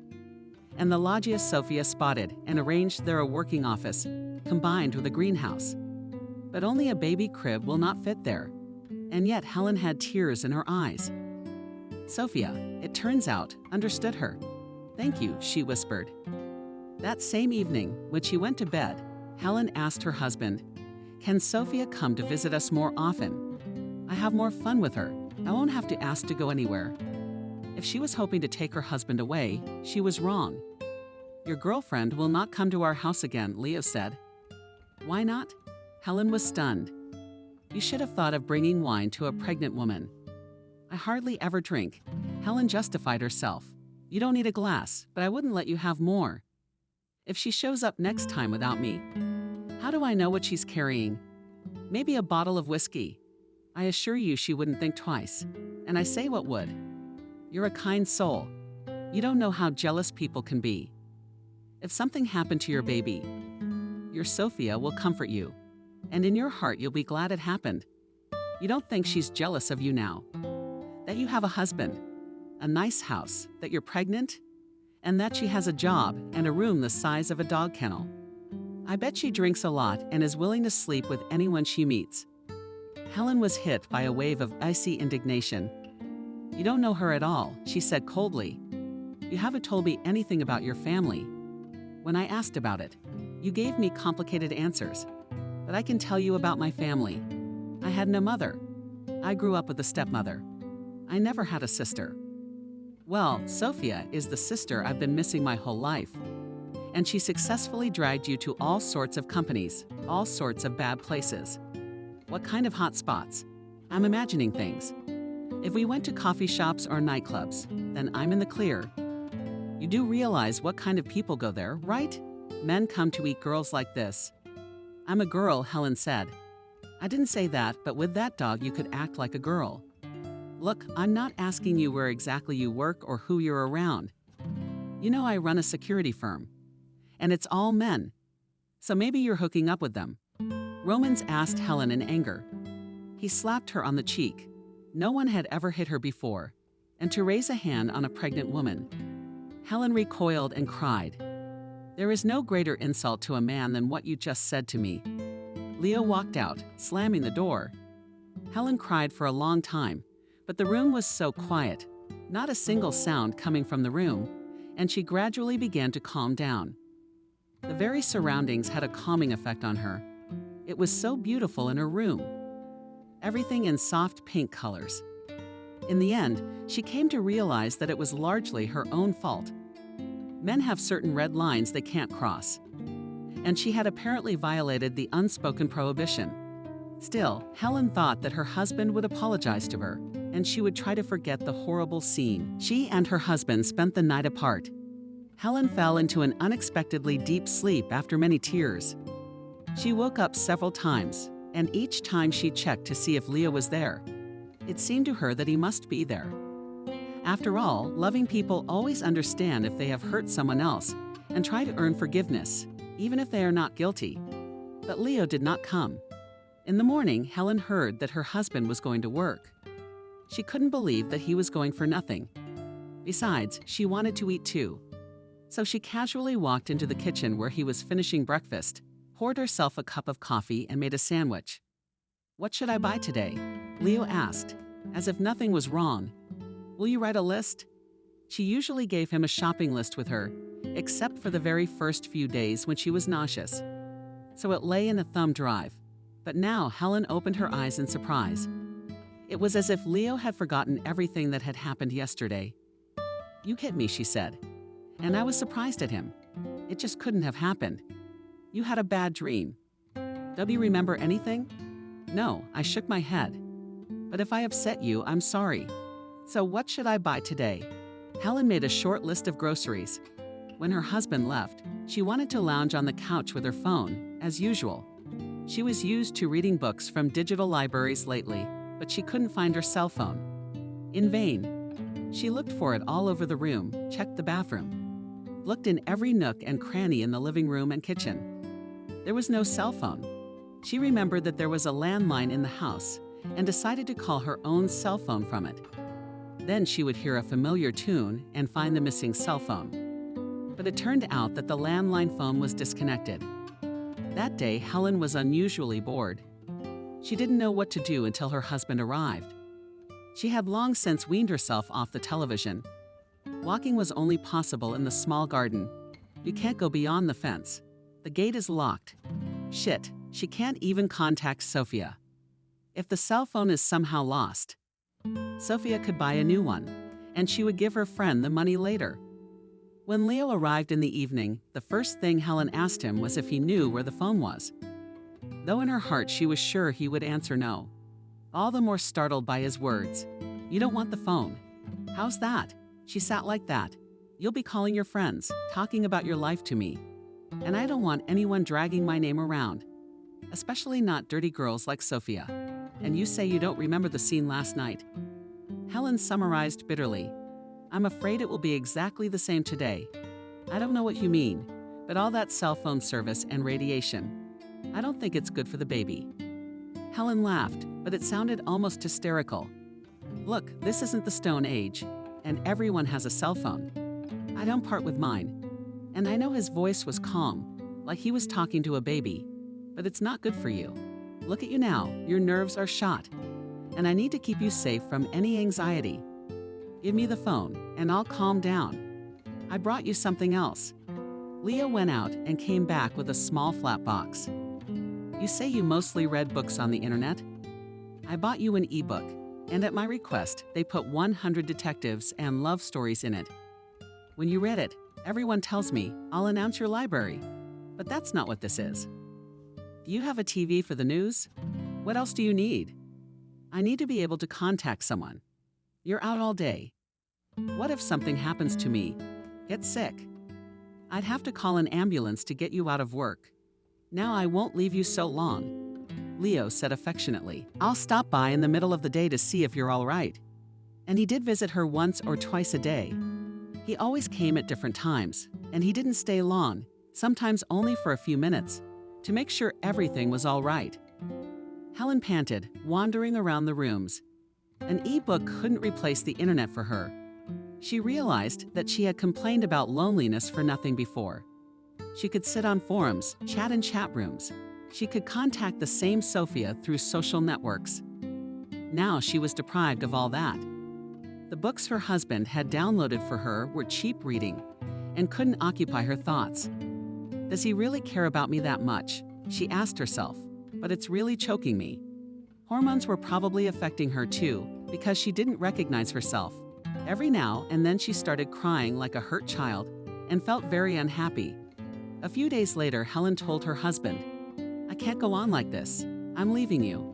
And the loggia Sophia spotted and arranged there a working office, combined with a greenhouse. But only a baby crib will not fit there. And yet Helen had tears in her eyes. Sophia, it turns out, understood her. "Thank you," she whispered. That same evening, when she went to bed, Helen asked her husband, "Can Sophia come to visit us more often? I have more fun with her. I won't have to ask to go anywhere." If she was hoping to take her husband away, she was wrong. "Your girlfriend will not come to our house again," Leo said. "Why not?" Helen was stunned. "You should have thought of bringing wine to a pregnant woman." "I hardly ever drink." Helen justified herself. "You don't need a glass, but I wouldn't let you have more. If she shows up next time without me, how do I know what she's carrying? Maybe a bottle of whiskey. I assure you she wouldn't think twice. And I say what would. You're a kind soul. You don't know how jealous people can be. If something happened to your baby, your Sophia will comfort you. And in your heart you'll be glad it happened. You don't think she's jealous of you now. That you have a husband, a nice house, that you're pregnant, and that she has a job and a room the size of a dog kennel. I bet she drinks a lot and is willing to sleep with anyone she meets." Helen was hit by a wave of icy indignation. "You don't know her at all," she said coldly. "You haven't told me anything about your family. When I asked about it, you gave me complicated answers. But I can tell you about my family. I had no mother. I grew up with a stepmother. I never had a sister. Well, Sophia is the sister I've been missing my whole life. And she successfully dragged you to all sorts of companies, all sorts of bad places. What kind of hot spots? I'm imagining things. If we went to coffee shops or nightclubs, then I'm in the clear. You do realize what kind of people go there, right? Men come to eat girls like this." "I'm a girl," Helen said. "I didn't say that, but with that dog you could act like a girl." Look, I'm not asking you where exactly you work or who you're around. You know I run a security firm, and it's all men. So maybe you're hooking up with them." Romans asked Helen in anger. He slapped her on the cheek. No one had ever hit her before, and to raise a hand on a pregnant woman. Helen recoiled and cried. "There is no greater insult to a man than what you just said to me." Leo walked out, slamming the door. Helen cried for a long time, but the room was so quiet, not a single sound coming from the room, and she gradually began to calm down. The very surroundings had a calming effect on her. It was so beautiful in her room. Everything in soft pink colors. In the end, she came to realize that it was largely her own fault. Men have certain red lines they can't cross, and she had apparently violated the unspoken prohibition. Still, Helen thought that her husband would apologize to her, and she would try to forget the horrible scene. She and her husband spent the night apart. Helen fell into an unexpectedly deep sleep after many tears. She woke up several times, and each time she checked to see if Leo was there. It seemed to her that he must be there. After all, loving people always understand if they have hurt someone else and try to earn forgiveness, even if they are not guilty. But Leo did not come. In the morning, Helen heard that her husband was going to work. She couldn't believe that he was going for nothing. Besides, she wanted to eat too. So she casually walked into the kitchen where he was finishing breakfast, poured herself a cup of coffee, and made a sandwich. "What should I buy today?" Leo asked, as if nothing was wrong. "Will you write a list?" She usually gave him a shopping list with her, except for the very first few days when she was nauseous. So it lay in a thumb drive. But now Helen opened her eyes in surprise. It was as if Leo had forgotten everything that had happened yesterday. "You hit me," she said, and I was surprised at him. It just couldn't have happened. "You had a bad dream." "Don't you remember anything?" "No," I shook my head. "But if I upset you, I'm sorry. So what should I buy today?" Helen made a short list of groceries. When her husband left, she wanted to lounge on the couch with her phone, as usual. She was used to reading books from digital libraries lately, but she couldn't find her cell phone. In vain. She looked for it all over the room, checked the bathroom, looked in every nook and cranny in the living room and kitchen. There was no cell phone. She remembered that there was a landline in the house and decided to call her own cell phone from it. Then she would hear a familiar tune and find the missing cell phone. But it turned out that the landline phone was disconnected. That day, Helen was unusually bored. She didn't know what to do until her husband arrived. She had long since weaned herself off the television. Walking was only possible in the small garden. You can't go beyond the fence. The gate is locked. Shit, she can't even contact Sophia. If the cell phone is somehow lost, Sophia could buy a new one, and she would give her friend the money later. When Leo arrived in the evening, the first thing Helen asked him was if he knew where the phone was. Though in her heart she was sure he would answer no. All the more startled by his words. "You don't want the phone." "How's that?" She sat like that. "You'll be calling your friends, talking about your life to me. And I don't want anyone dragging my name around. Especially not dirty girls like Sophia. And you say you don't remember the scene last night." Helen summarized bitterly. "I'm afraid it will be exactly the same today. I don't know what you mean, but all that cell phone service and radiation. I don't think it's good for the baby." Helen laughed, but it sounded almost hysterical. "Look, this isn't the Stone Age, and everyone has a cell phone. I don't part with mine. And I know his voice was calm, like he was talking to a baby, but it's not good for you. Look at you now, your nerves are shot, and I need to keep you safe from any anxiety. Give me the phone, and I'll calm down. I brought you something else." Leo went out and came back with a small flat box. "You say you mostly read books on the internet? I bought you an ebook, and at my request, they put 100 detectives and love stories in it. When you read it, everyone tells me I'll announce your library, but that's not what this is. Do you have a TV for the news? What else do you need? I need to be able to contact someone. You're out all day. What if something happens to me? Get sick? I'd have to call an ambulance to get you out of work. Now I won't leave you so long." Leo said affectionately, "I'll stop by in the middle of the day to see if you're all right. And he did visit her once or twice a day. He always came at different times, and he didn't stay long, sometimes only for a few minutes, to make sure everything was all right. Helen panted, wandering around the rooms. An e-book couldn't replace the internet for her. She realized that she had complained about loneliness for nothing before. She could sit on forums, chat in chat rooms. She could contact the same Sophia through social networks. Now she was deprived of all that. The books her husband had downloaded for her were cheap reading and couldn't occupy her thoughts. Does he really care about me that much? She asked herself, but it's really choking me. Hormones were probably affecting her too, because she didn't recognize herself. Every now and then she started crying like a hurt child and felt very unhappy. A few days later, Helen told her husband, "I can't go on like this. I'm leaving you."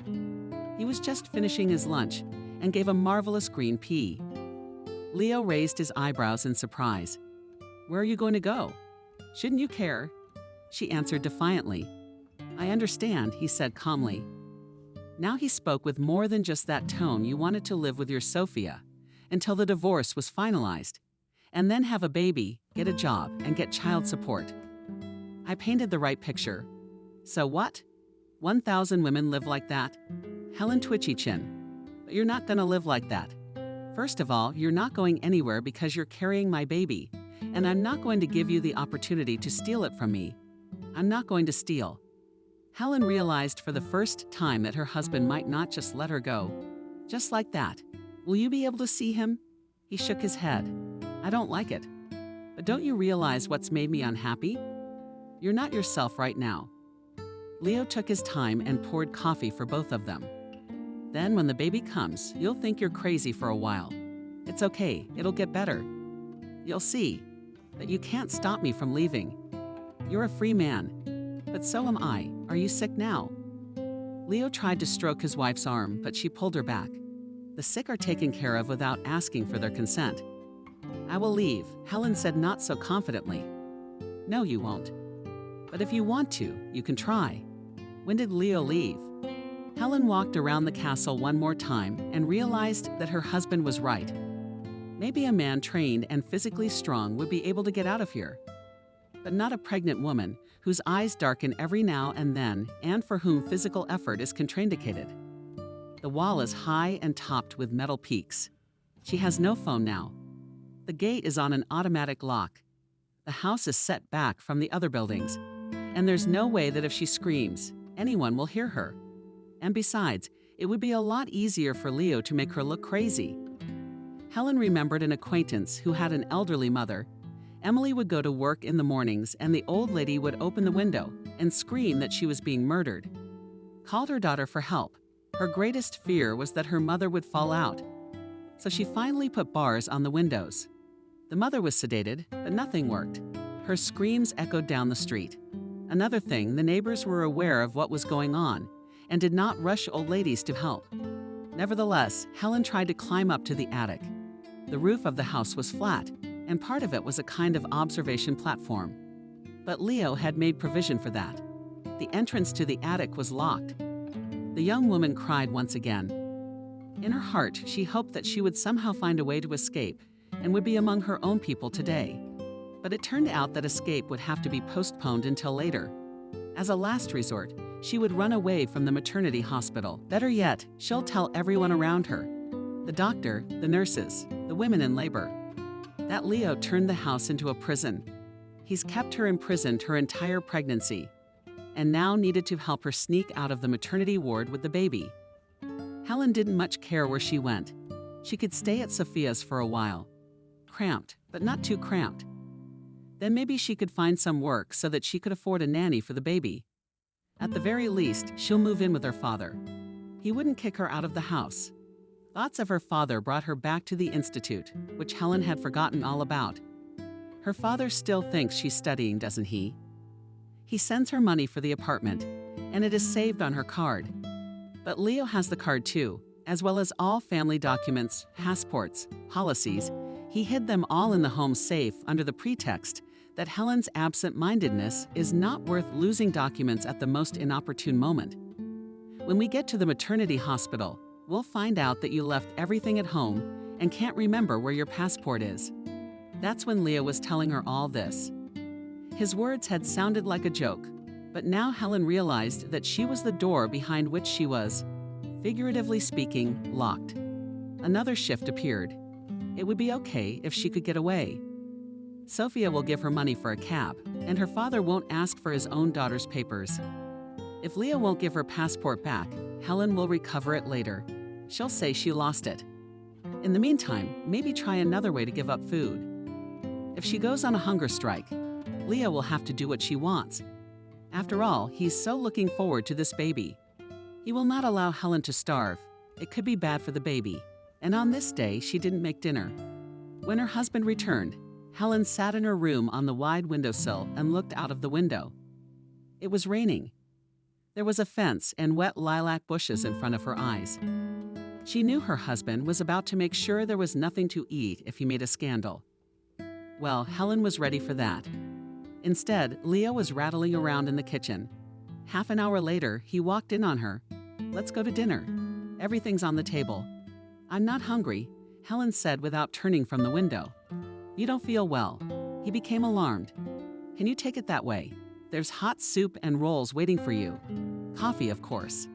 He was just finishing his lunch and gave a marvelous green pea. Leo raised his eyebrows in surprise. "Where are you going to go? Shouldn't you care?" She answered defiantly. "I understand," he said calmly. Now he spoke with more than just that tone. "You wanted to live with your Sophia until the divorce was finalized, and then have a baby, get a job, and get child support. I painted the right picture. So what? 1,000 women live like that?" Helen twitchy chin. "But you're not gonna live like that. First of all, you're not going anywhere because you're carrying my baby, and I'm not going to give you the opportunity to steal it from me. I'm not going to steal." Helen realized for the first time that her husband might not just let her go. Just like that. "Will you be able to see him?" He shook his head. "I don't like it. But don't you realize what's made me unhappy? You're not yourself right now." Leo took his time and poured coffee for both of them. "Then when the baby comes, you'll think you're crazy for a while. It's okay, it'll get better. You'll see that you can't stop me from leaving. You're a free man, but so am I. Are you sick now?" Leo tried to stroke his wife's arm, but she pulled her back. The sick are taken care of without asking for their consent. "I will leave," Helen said not so confidently. "No, you won't. But if you want to, you can try." When did Leo leave? Helen walked around the castle one more time and realized that her husband was right. Maybe a man trained and physically strong would be able to get out of here. But not a pregnant woman whose eyes darken every now and then and for whom physical effort is contraindicated. The wall is high and topped with metal peaks. She has no phone now. The gate is on an automatic lock. The house is set back from the other buildings, and there's no way that if she screams, anyone will hear her. And besides, it would be a lot easier for Leo to make her look crazy. Helen remembered an acquaintance who had an elderly mother. Emily would go to work in the mornings, and the old lady would open the window and scream that she was being murdered. Called her daughter for help. Her greatest fear was that her mother would fall out. So she finally put bars on the windows. The mother was sedated, but nothing worked. Her screams echoed down the street. Another thing, the neighbors were aware of what was going on and did not rush old ladies to help. Nevertheless, Helen tried to climb up to the attic. The roof of the house was flat, and part of it was a kind of observation platform. But Leo had made provision for that. The entrance to the attic was locked. The young woman cried once again. In her heart, she hoped that she would somehow find a way to escape and would be among her own people today. But it turned out that escape would have to be postponed until later. As a last resort, she would run away from the maternity hospital. Better yet, she'll tell everyone around her. The doctor, the nurses, the women in labor. That Leo turned the house into a prison. He's kept her imprisoned her entire pregnancy, and now needed to help her sneak out of the maternity ward with the baby. Helen didn't much care where she went. She could stay at Sophia's for a while. Cramped, but not too cramped. Then maybe she could find some work so that she could afford a nanny for the baby. At the very least, she'll move in with her father. He wouldn't kick her out of the house. Thoughts of her father brought her back to the institute, which Helen had forgotten all about. Her father still thinks she's studying, doesn't he? He sends her money for the apartment, and it is saved on her card. But Leo has the card too, as well as all family documents, passports, policies. He hid them all in the home safe under the pretext that Helen's absent-mindedness is not worth losing documents at the most inopportune moment. When we get to the maternity hospital, we'll find out that you left everything at home and can't remember where your passport is. That's when Leo was telling her all this. His words had sounded like a joke, but now Helen realized that she was the door behind which she was, figuratively speaking, locked. Another shift appeared. It would be okay if she could get away. Sophia will give her money for a cab, and her father won't ask for his own daughter's papers. If Leo won't give her passport back, Helen will recover it later. She'll say she lost it. In the meantime, maybe try another way to give up food. If she goes on a hunger strike, Leo will have to do what she wants. After all, he's so looking forward to this baby. He will not allow Helen to starve. It could be bad for the baby. And on this day, she didn't make dinner. When her husband returned, Helen sat in her room on the wide windowsill and looked out of the window. It was raining. There was a fence and wet lilac bushes in front of her eyes. She knew her husband was about to make sure there was nothing to eat if he made a scandal. Well, Helen was ready for that. Instead, Leo was rattling around in the kitchen. Half an hour later, he walked in on her. "Let's go to dinner. Everything's on the table." "I'm not hungry," Helen said without turning from the window. "You don't feel well." He became alarmed. "Can you take it that way? There's hot soup and rolls waiting for you. Coffee, of course."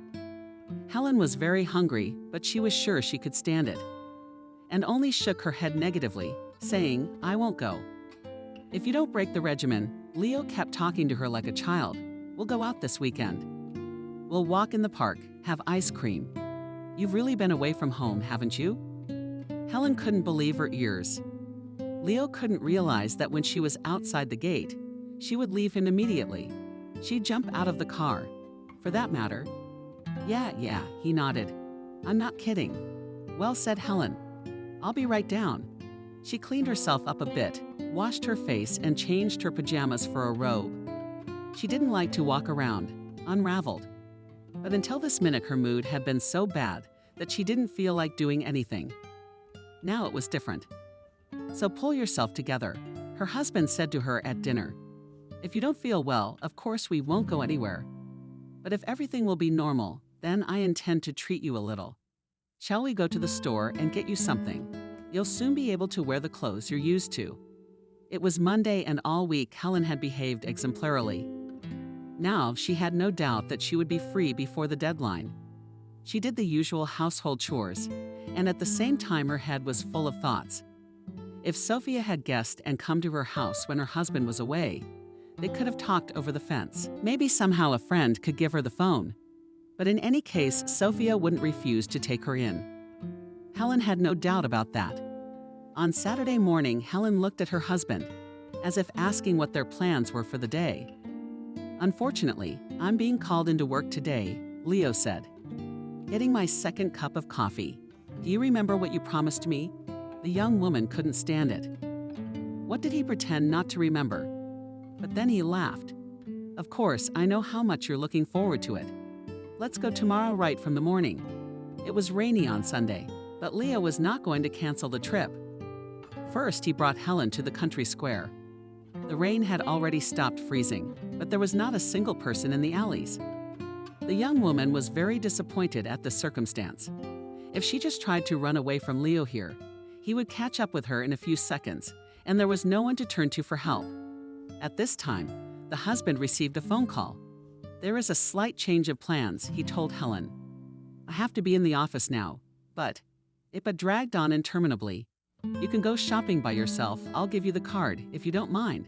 Helen was very hungry, but she was sure she could stand it, and only shook her head negatively, saying, "I won't go." "If you don't break the regimen," Leo kept talking to her like a child, "we'll go out this weekend. We'll walk in the park, have ice cream. You've really been away from home, haven't you?" Helen couldn't believe her ears. Leo couldn't realize that when she was outside the gate, she would leave him immediately. She'd jump out of the car. For that matter. Yeah, he nodded. "I'm not kidding." "Well said, Helen. I'll be right down." She cleaned herself up a bit, washed her face, and changed her pajamas for a robe. She didn't like to walk around, unraveled. But until this minute, her mood had been so bad that she didn't feel like doing anything. Now it was different. "So pull yourself together," her husband said to her at dinner. "If you don't feel well, of course we won't go anywhere. But if everything will be normal, then I intend to treat you a little. Shall we go to the store and get you something? You'll soon be able to wear the clothes you're used to." It was Monday, and all week Helen had behaved exemplarily. Now she had no doubt that she would be free before the deadline. She did the usual household chores, and at the same time her head was full of thoughts. If Sophia had guessed and come to her house when her husband was away, they could have talked over the fence. Maybe somehow a friend could give her the phone. But in any case, Sophia wouldn't refuse to take her in. Helen had no doubt about that. On Saturday morning, Helen looked at her husband, as if asking what their plans were for the day. "Unfortunately, I'm being called into work today," Leo said. "Getting my second cup of coffee. Do you remember what you promised me?" The young woman couldn't stand it. What did he pretend not to remember? But then he laughed. "Of course, I know how much you're looking forward to it. Let's go tomorrow right from the morning." It was rainy on Sunday, but Leo was not going to cancel the trip. First, he brought Helen to the country square. The rain had already stopped freezing, but there was not a single person in the alleys. The young woman was very disappointed at the circumstance. If she just tried to run away from Leo here, he would catch up with her in a few seconds, and there was no one to turn to for help. At this time, the husband received a phone call. "There is a slight change of plans," he told Helen. "I have to be in the office now, but..." It dragged on interminably. "You can go shopping by yourself. I'll give you the card, if you don't mind."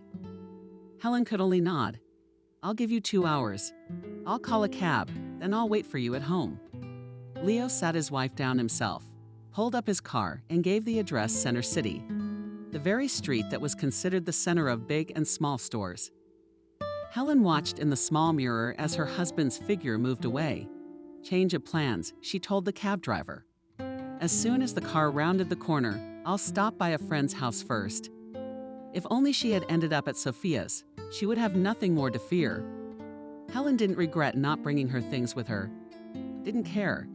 Helen could only nod. "I'll give you 2 hours. I'll call a cab, then I'll wait for you at home." Leo sat his wife down himself, pulled up his car, and gave the address Center City, the very street that was considered the center of big and small stores. Helen watched in the small mirror as her husband's figure moved away. "Change of plans," she told the cab driver. "As soon as the car rounded the corner, I'll stop by a friend's house first." If only she had ended up at Sophia's, she would have nothing more to fear. Helen didn't regret not bringing her things with her. Didn't care.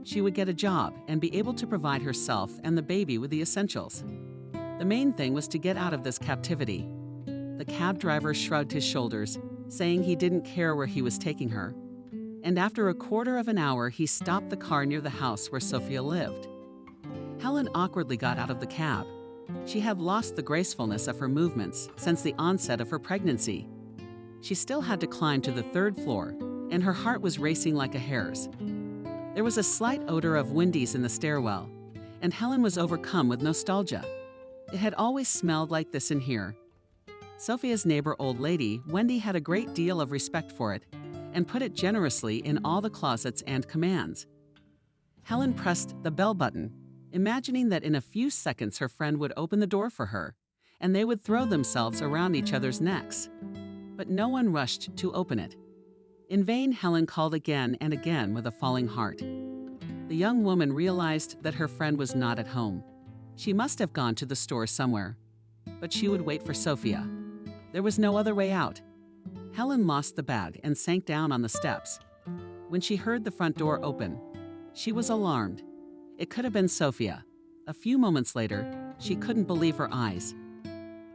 She would get a job and be able to provide herself and the baby with the essentials. The main thing was to get out of this captivity. The cab driver shrugged his shoulders, saying he didn't care where he was taking her. And after a quarter of an hour, he stopped the car near the house where Sophia lived. Helen awkwardly got out of the cab. She had lost the gracefulness of her movements since the onset of her pregnancy. She still had to climb to the third floor, and her heart was racing like a hare's. There was a slight odor of Wendy's in the stairwell, and Helen was overcome with nostalgia. It had always smelled like this in here. Sophia's neighbor old lady, Wendy, had a great deal of respect for it and put it generously in all the closets and commands. Helen pressed the bell button, imagining that in a few seconds her friend would open the door for her, and they would throw themselves around each other's necks. But no one rushed to open it. In vain, Helen called again and again with a falling heart. The young woman realized that her friend was not at home. She must have gone to the store somewhere, but she would wait for Sophia. There was no other way out. Helen lost the bag and sank down on the steps. When she heard the front door open, she was alarmed. It could have been Sophia. A few moments later, she couldn't believe her eyes.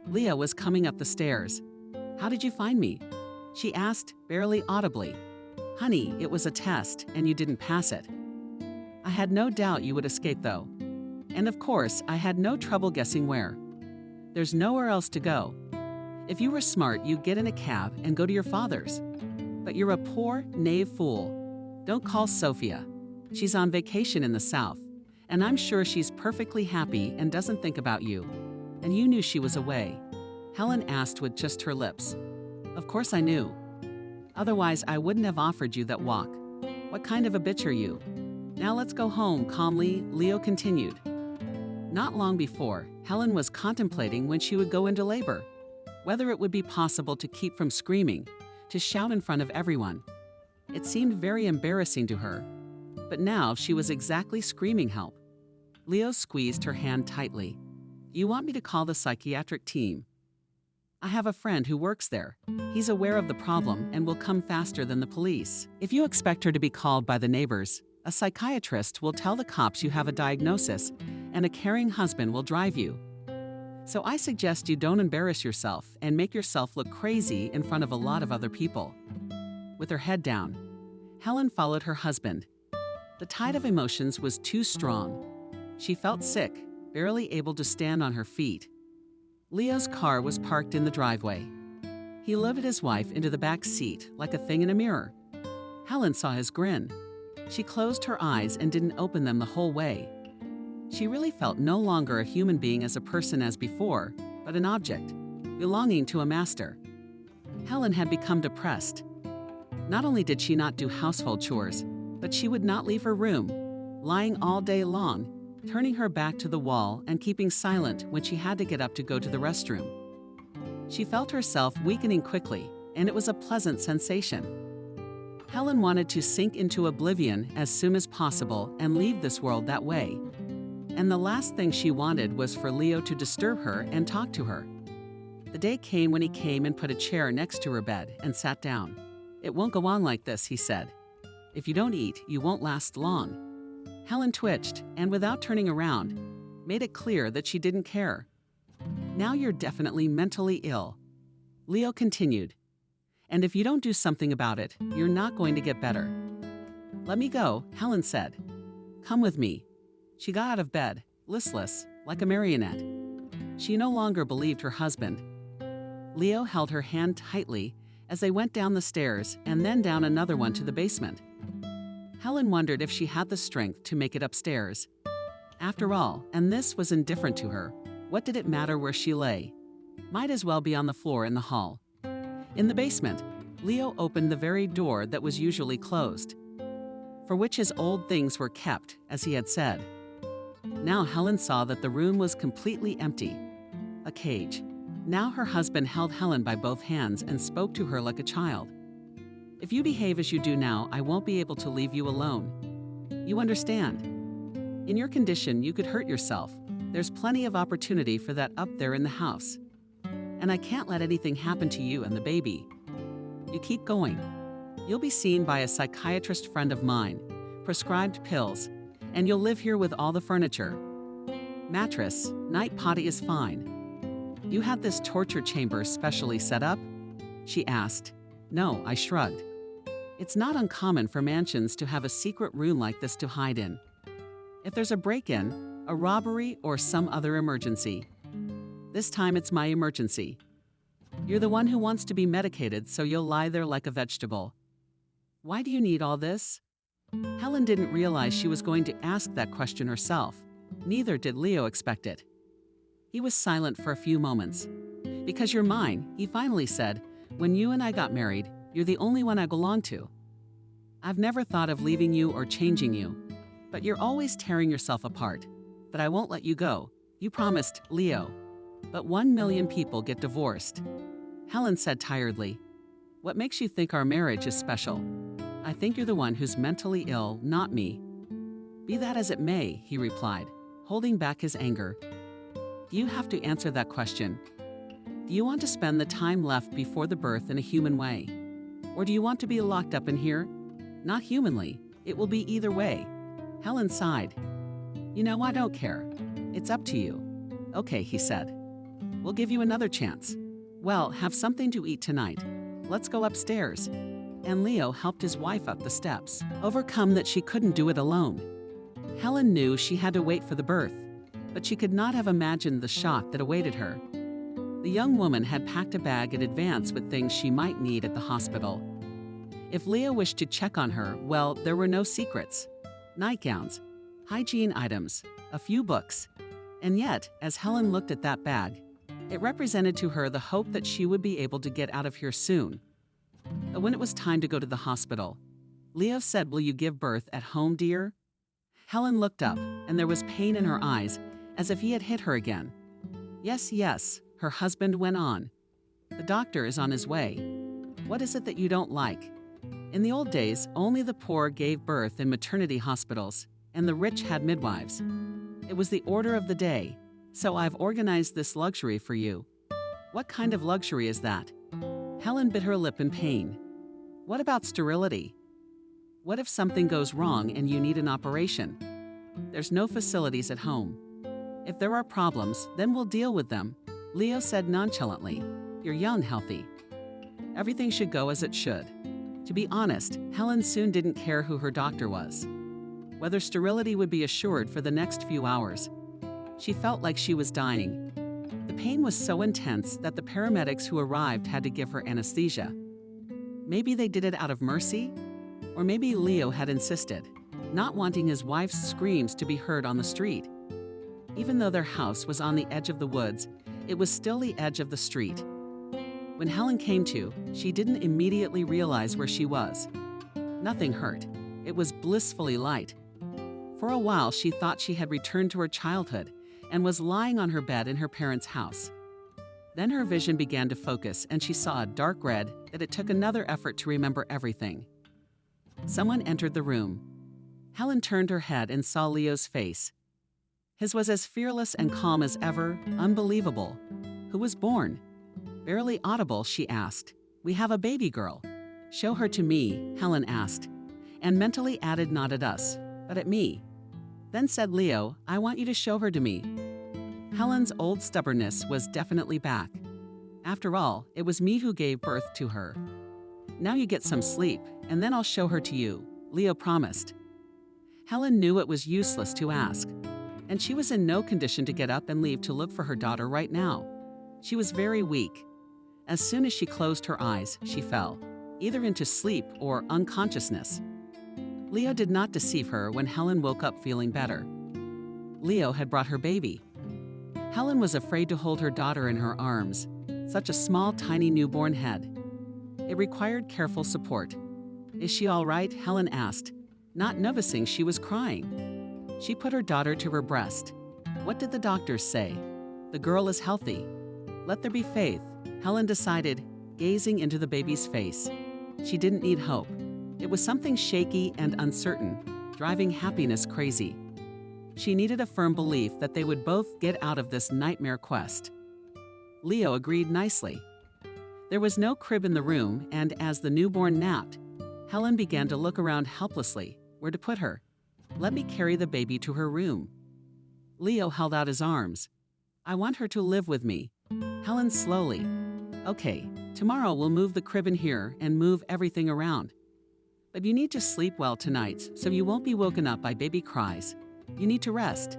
Leah was coming up the stairs. "How did you find me?" she asked, barely audibly. "Honey, it was a test, and you didn't pass it. I had no doubt you would escape, though. And of course, I had no trouble guessing where. There's nowhere else to go. If you were smart, you'd get in a cab and go to your father's. But you're a poor, knave fool. Don't call Sophia. She's on vacation in the South, and I'm sure she's perfectly happy and doesn't think about you. And you knew she was away," Helen asked with just her lips. "Of course I knew. Otherwise, I wouldn't have offered you that walk. What kind of a bitch are you? Now let's go home," calmly, Leo continued. Not long before, Helen was contemplating when she would go into labor, whether it would be possible to keep from screaming, to shout in front of everyone. It seemed very embarrassing to her, but now she was exactly screaming help. Leo squeezed her hand tightly. "You want me to call the psychiatric team? I have a friend who works there. He's aware of the problem and will come faster than the police. If you expect her to be called by the neighbors, a psychiatrist will tell the cops you have a diagnosis, and a caring husband will drive you. So I suggest you don't embarrass yourself and make yourself look crazy in front of a lot of other people." With her head down, Helen followed her husband. The tide of emotions was too strong. She felt sick, barely able to stand on her feet. Leo's car was parked in the driveway. He loaded his wife into the back seat like a thing in a mirror. Helen saw his grin. She closed her eyes and didn't open them the whole way. She really felt no longer a human being as a person as before, but an object, belonging to a master. Helen had become depressed. Not only did she not do household chores, but she would not leave her room, lying all day long, turning her back to the wall and keeping silent when she had to get up to go to the restroom. She felt herself weakening quickly, and it was a pleasant sensation. Helen wanted to sink into oblivion as soon as possible and leave this world that way. And the last thing she wanted was for Leo to disturb her and talk to her. The day came when he came and put a chair next to her bed and sat down. "It won't go on like this," he said. "If you don't eat, you won't last long." Helen twitched and, without turning around, made it clear that she didn't care. "Now you're definitely mentally ill," Leo continued. "And if you don't do something about it, you're not going to get better." "Let me go," Helen said. "Come with me." She got out of bed, listless, like a marionette. She no longer believed her husband. Leo held her hand tightly as they went down the stairs and then down another one to the basement. Helen wondered if she had the strength to make it upstairs. After all, and this was indifferent to her, what did it matter where she lay? Might as well be on the floor in the hall. In the basement, Leo opened the very door that was usually closed, for which his old things were kept, as he had said. Now Helen saw that the room was completely empty. A cage. Now her husband held Helen by both hands and spoke to her like a child. "If you behave as you do now, I won't be able to leave you alone. You understand? In your condition, you could hurt yourself. There's plenty of opportunity for that up there in the house. And I can't let anything happen to you and the baby. You keep going. You'll be seen by a psychiatrist friend of mine, prescribed pills, and you'll live here with all the furniture. Mattress, night potty is fine. You had this torture chamber specially set up?" she asked. "No," I shrugged. "It's not uncommon for mansions to have a secret room like this to hide in. If there's a break-in, a robbery, or some other emergency. This time it's my emergency. You're the one who wants to be medicated, so you'll lie there like a vegetable. Why do you need all this? Helen didn't realize she was going to ask that question herself. Neither did Leo expect it. He was silent for a few moments. Because you're mine, he finally said. When you and I got married, you're the only one I belong to. I've never thought of leaving you or changing you, but you're always tearing yourself apart. But I won't let you go. You promised, Leo. But 1 million people get divorced. Helen said tiredly, "What makes you think our marriage is special? I think you're the one who's mentally ill, not me." "Be that as it may," he replied, holding back his anger. "Do you have to answer that question? Do you want to spend the time left before the birth in a human way? Or do you want to be locked up in here? Not humanly. It will be either way." Helen sighed. "You know, I don't care. It's up to you." "Okay," he said. "We'll give you another chance. Well, have something to eat tonight. Let's go upstairs." And Leo helped his wife up the steps, overcome that she couldn't do it alone. Helen knew she had to wait for the birth, but she could not have imagined the shock that awaited her. The young woman had packed a bag in advance with things she might need at the hospital. If Leo wished to check on her, well, there were no secrets. Nightgowns, hygiene items, a few books. And yet, as Helen looked at that bag, it represented to her the hope that she would be able to get out of here soon. But when it was time to go to the hospital, Leo said, "Will you give birth at home, dear?" Helen looked up, and there was pain in her eyes, as if he had hit her again. "Yes, yes," her husband went on. "The doctor is on his way. What is it that you don't like? In the old days, only the poor gave birth in maternity hospitals, and the rich had midwives. It was the order of the day, so I've organized this luxury for you." "What kind of luxury is that?" Helen bit her lip in pain. "What about sterility? What if something goes wrong and you need an operation? There's no facilities at home. If there are problems, then we'll deal with them," Leo said nonchalantly. "You're young, healthy. Everything should go as it should." To be honest, Helen soon didn't care who her doctor was, whether sterility would be assured for the next few hours. She felt like she was dying. The pain was so intense that the paramedics who arrived had to give her anesthesia. Maybe they did it out of mercy? Or maybe Leo had insisted, not wanting his wife's screams to be heard on the street. Even though their house was on the edge of the woods, it was still the edge of the street. When Helen came to, she didn't immediately realize where she was. Nothing hurt. It was blissfully light. For a while, she thought she had returned to her childhood and was lying on her bed in her parents' house. Then her vision began to focus, and she saw a dark red that it took another effort to remember everything. Someone entered the room. Helen turned her head and saw Leo's face. His was as fearless and calm as ever, unbelievable. "Who was born?" Barely audible, she asked. "We have a baby girl." "Show her to me," Helen asked, and mentally added not at us, but at me. Then said Leo, "I want you to show her to me." Helen's old stubbornness was definitely back. After all, it was me who gave birth to her. "Now you get some sleep, and then I'll show her to you," Leo promised. Helen knew it was useless to ask, and she was in no condition to get up and leave to look for her daughter right now. She was very weak. As soon as she closed her eyes, she fell, either into sleep or unconsciousness. Leo did not deceive her when Helen woke up feeling better. Leo had brought her baby. Helen was afraid to hold her daughter in her arms, such a small, tiny newborn head. It required careful support. "Is she all right?" Helen asked, not noticing she was crying. She put her daughter to her breast. "What did the doctors say?" "The girl is healthy." "Let there be faith," Helen decided, gazing into the baby's face. She didn't need hope. It was something shaky and uncertain, driving happiness crazy. She needed a firm belief that they would both get out of this nightmare quest. Leo agreed nicely. There was no crib in the room, and as the newborn napped, Helen began to look around helplessly, where to put her. "Let me carry the baby to her room." Leo held out his arms. "I want her to live with me." Helen slowly. "Okay, tomorrow we'll move the crib in here and move everything around. But you need to sleep well tonight so you won't be woken up by baby cries. You need to rest.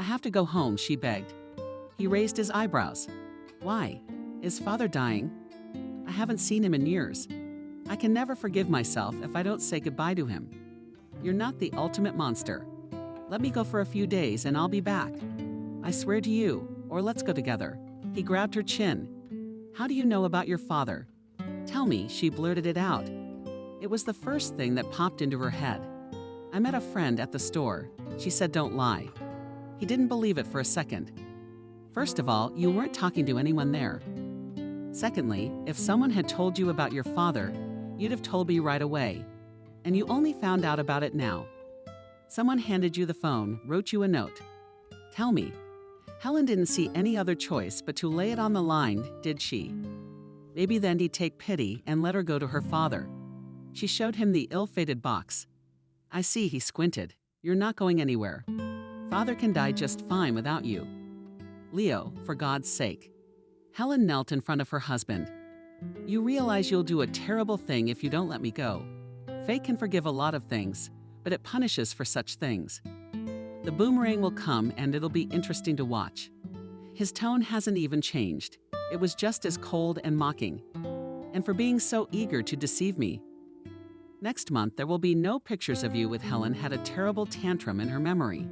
I have to go home, she begged. He raised his eyebrows. Why? Is father dying? I haven't seen him in years. I can never forgive myself if I don't say goodbye to him. You're not the ultimate monster. Let me go for a few days and I'll be back. I swear to you, or let's go together. He grabbed her chin. How do you know about your father? Tell me, she blurted it out. It was the first thing that popped into her head. I met a friend at the store. She said don't lie. He didn't believe it for a second. First of all, you weren't talking to anyone there. Secondly, if someone had told you about your father, you'd have told me right away. And you only found out about it now. Someone handed you the phone, wrote you a note. Tell me, Helen didn't see any other choice but to lay it on the line, did she? Maybe then he'd take pity and let her go to her father. She showed him the ill-fated box. I see, he squinted. You're not going anywhere. Father can die just fine without you. Leo, for God's sake. Helen knelt in front of her husband. You realize you'll do a terrible thing if you don't let me go. Fate can forgive a lot of things, but it punishes for such things. The boomerang will come and it'll be interesting to watch. His tone hasn't even changed. It was just as cold and mocking. And for being so eager to deceive me. Next month, there will be no pictures of you with Helen had a terrible tantrum in her memory.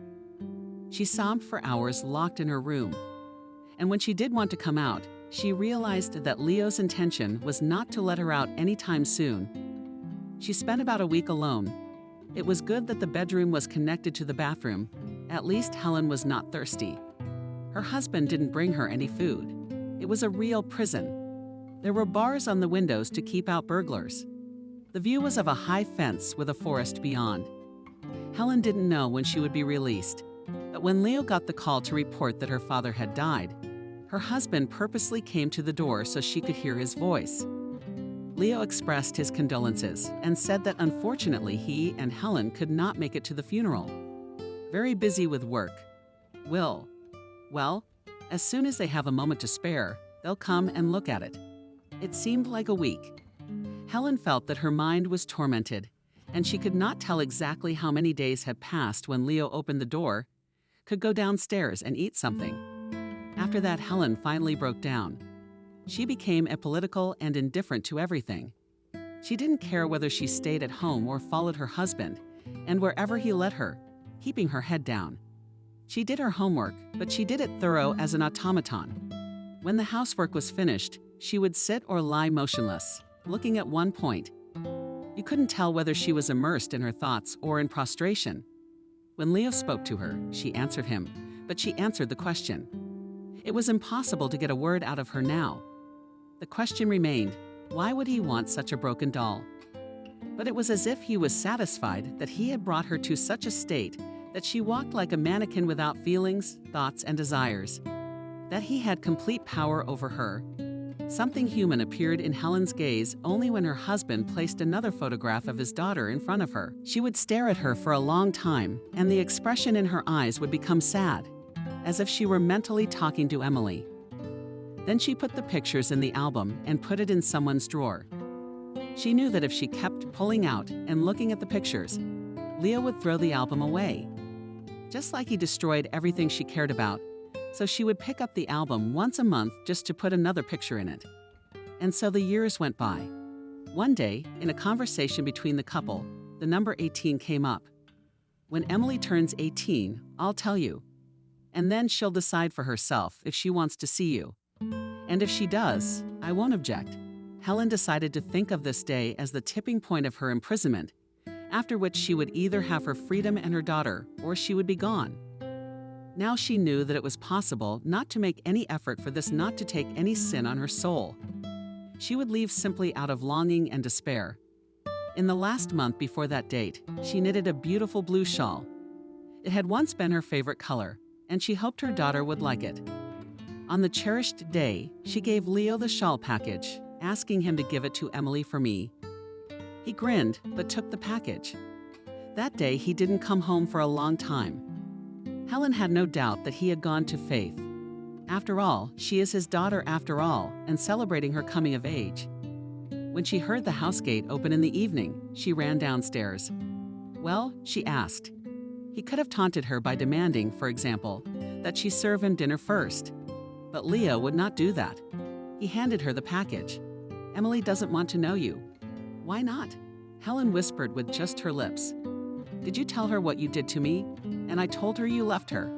She sobbed for hours locked in her room. And when she did want to come out, she realized that Leo's intention was not to let her out anytime soon. She spent about a week alone. It was good that the bedroom was connected to the bathroom. At least Helen was not thirsty. Her husband didn't bring her any food. It was a real prison. There were bars on the windows to keep out burglars. The view was of a high fence with a forest beyond. Helen didn't know when she would be released, but when Leo got the call to report that her father had died, her husband purposely came to the door so she could hear his voice. Leo expressed his condolences and said that unfortunately he and Helen could not make it to the funeral. Very busy with work. Well, as soon as they have a moment to spare, they'll come and look at it. It seemed like a week. Helen felt that her mind was tormented, and she could not tell exactly how many days had passed when Leo opened the door, could go downstairs and eat something. After that, Helen finally broke down. She became apolitical and indifferent to everything. She didn't care whether she stayed at home or followed her husband, and wherever he led her, keeping her head down. She did her homework, but she did it thorough as an automaton. When the housework was finished, she would sit or lie motionless, looking at one point. You couldn't tell whether she was immersed in her thoughts or in prostration. When Leo spoke to her, she answered him, but she answered the question. It was impossible to get a word out of her now. The question remained, why would he want such a broken doll? But it was as if he was satisfied that he had brought her to such a state that she walked like a mannequin without feelings, thoughts, and desires, that he had complete power over her. Something human appeared in Helen's gaze only when her husband placed another photograph of his daughter in front of her. She would stare at her for a long time, and the expression in her eyes would become sad, as if she were mentally talking to Emily. Then she put the pictures in the album and put it in someone's drawer. She knew that if she kept pulling out and looking at the pictures, Leo would throw the album away. Just like he destroyed everything she cared about, so she would pick up the album once a month just to put another picture in it. And so the years went by. One day, in a conversation between the couple, the number 18 came up. When Emily turns 18, I'll tell you. And then she'll decide for herself if she wants to see you. And if she does, I won't object. Helen decided to think of this day as the tipping point of her imprisonment, after which she would either have her freedom and her daughter, or she would be gone. Now she knew that it was possible not to make any effort for this not to take any sin on her soul. She would leave simply out of longing and despair. In the last month before that date, she knitted a beautiful blue shawl. It had once been her favorite color, and she hoped her daughter would like it. On the cherished day, she gave Leo the shawl package, asking him to give it to Emily for me. He grinned, but took the package. That day, he didn't come home for a long time. Helen had no doubt that he had gone to Faith. After all, she is his daughter after all, and celebrating her coming of age. When she heard the house gate open in the evening, she ran downstairs. Well, she asked. He could have taunted her by demanding, for example, that she serve him dinner first. But Leo would not do that. He handed her the package. "Emily doesn't want to know you." "Why not?" Helen whispered with just her lips. "Did you tell her what you did to me? And I told her you left her.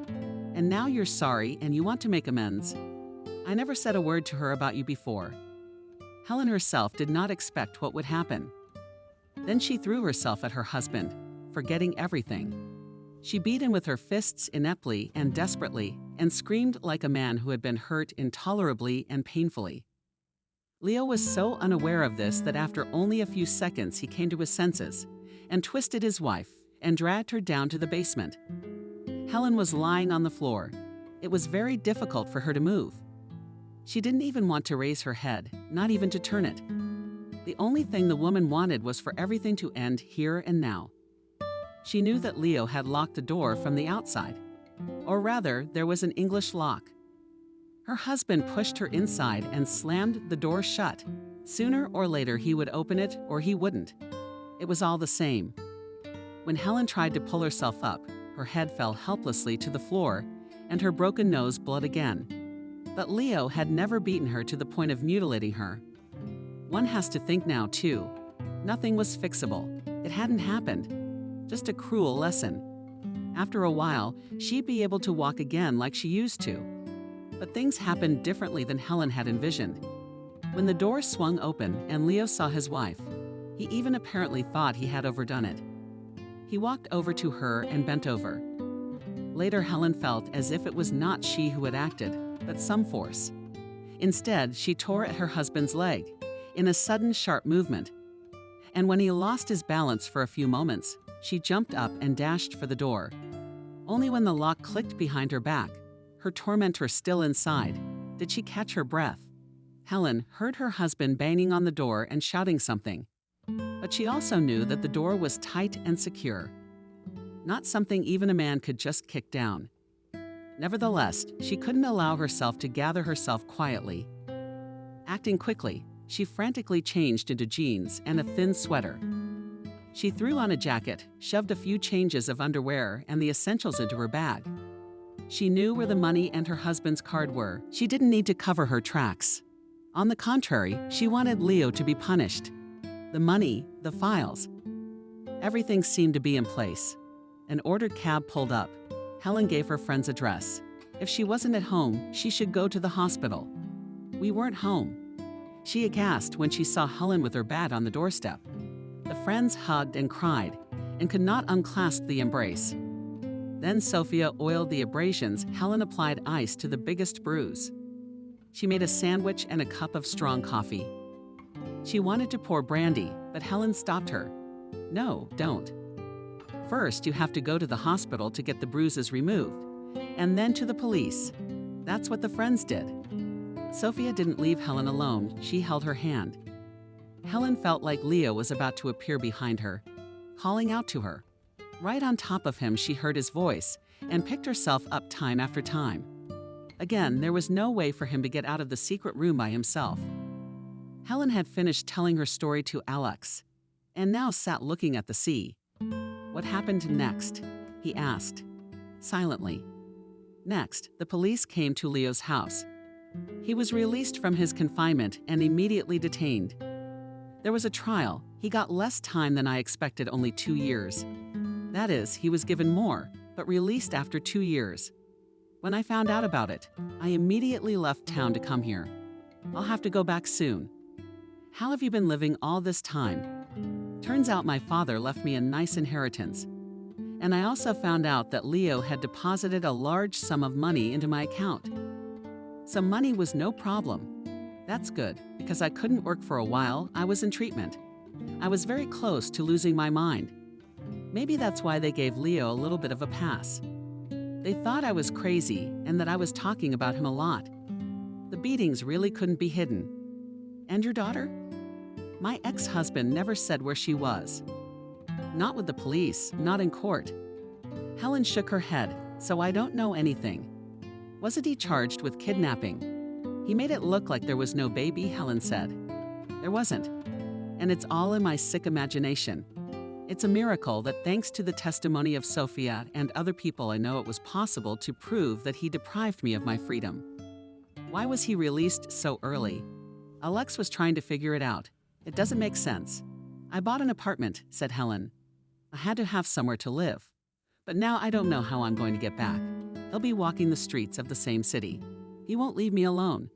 And now you're sorry and you want to make amends. I never said a word to her about you before." Helen herself did not expect what would happen. Then she threw herself at her husband, forgetting everything. She beat him with her fists ineptly and desperately, and screamed like a man who had been hurt intolerably and painfully. Leo was so unaware of this that after only a few seconds he came to his senses, and twisted his wife, and dragged her down to the basement. Helen was lying on the floor. It was very difficult for her to move. She didn't even want to raise her head, not even to turn it. The only thing the woman wanted was for everything to end here and now. She knew that Leo had locked the door from the outside. Or rather, there was an English lock. Her husband pushed her inside and slammed the door shut. Sooner or later he would open it or he wouldn't. It was all the same. When Helen tried to pull herself up, her head fell helplessly to the floor and her broken nose bled again. But Leo had never beaten her to the point of mutilating her. One has to think now, too. Nothing was fixable. It hadn't happened. Just a cruel lesson. After a while, she'd be able to walk again like she used to. But things happened differently than Helen had envisioned. When the door swung open and Leo saw his wife, he even apparently thought he had overdone it. He walked over to her and bent over. Later, Helen felt as if it was not she who had acted, but some force. Instead, she tore at her husband's leg, in a sudden, sharp movement. And when he lost his balance for a few moments, she jumped up and dashed for the door. Only when the lock clicked behind her back, her tormentor still inside, did she catch her breath. Helen heard her husband banging on the door and shouting something. But she also knew that the door was tight and secure. Not something even a man could just kick down. Nevertheless, she couldn't allow herself to gather herself quietly. Acting quickly, she frantically changed into jeans and a thin sweater. She threw on a jacket, shoved a few changes of underwear and the essentials into her bag. She knew where the money and her husband's card were. She didn't need to cover her tracks. On the contrary, she wanted Leo to be punished. The money, the files. Everything seemed to be in place. An ordered cab pulled up. Helen gave her friend's address. If she wasn't at home, she should go to the hospital. We weren't home. She aghast when she saw Helen with her bat on the doorstep. The friends hugged and cried, and could not unclasp the embrace. Then Sophia oiled the abrasions. Helen applied ice to the biggest bruise. She made a sandwich and a cup of strong coffee. She wanted to pour brandy, but Helen stopped her. "No, don't. First, you have to go to the hospital to get the bruises removed, and then to the police. That's what the friends did." Sophia didn't leave Helen alone. She held her hand. Helen felt like Leo was about to appear behind her, calling out to her. Right on top of him, she heard his voice and picked herself up time after time. Again, there was no way for him to get out of the secret room by himself. Helen had finished telling her story to Alex, and now sat looking at the sea. "What happened next?" he asked, silently. Next, the police came to Leo's house. He was released from his confinement and immediately detained. There was a trial. He got less time than I expected, only 2 years. That is, he was given more, but released after 2 years. When I found out about it, I immediately left town to come here. I'll have to go back soon. How have you been living all this time? Turns out my father left me a nice inheritance. And I also found out that Leo had deposited a large sum of money into my account. Some money was no problem. That's good, because I couldn't work for a while. I was in treatment. I was very close to losing my mind. Maybe that's why they gave Leo a little bit of a pass. They thought I was crazy and that I was talking about him a lot. The beatings really couldn't be hidden. And your daughter? My ex-husband never said where she was. Not with the police, not in court. Helen shook her head, so I don't know anything. Wasn't he charged with kidnapping? He made it look like there was no baby, Helen said. There wasn't. And it's all in my sick imagination. It's a miracle that thanks to the testimony of Sophia and other people I know it was possible to prove that he deprived me of my freedom. Why was he released so early? Alex was trying to figure it out. It doesn't make sense. I bought an apartment, said Helen. I had to have somewhere to live. But now I don't know how I'm going to get back. He'll be walking the streets of the same city. He won't leave me alone.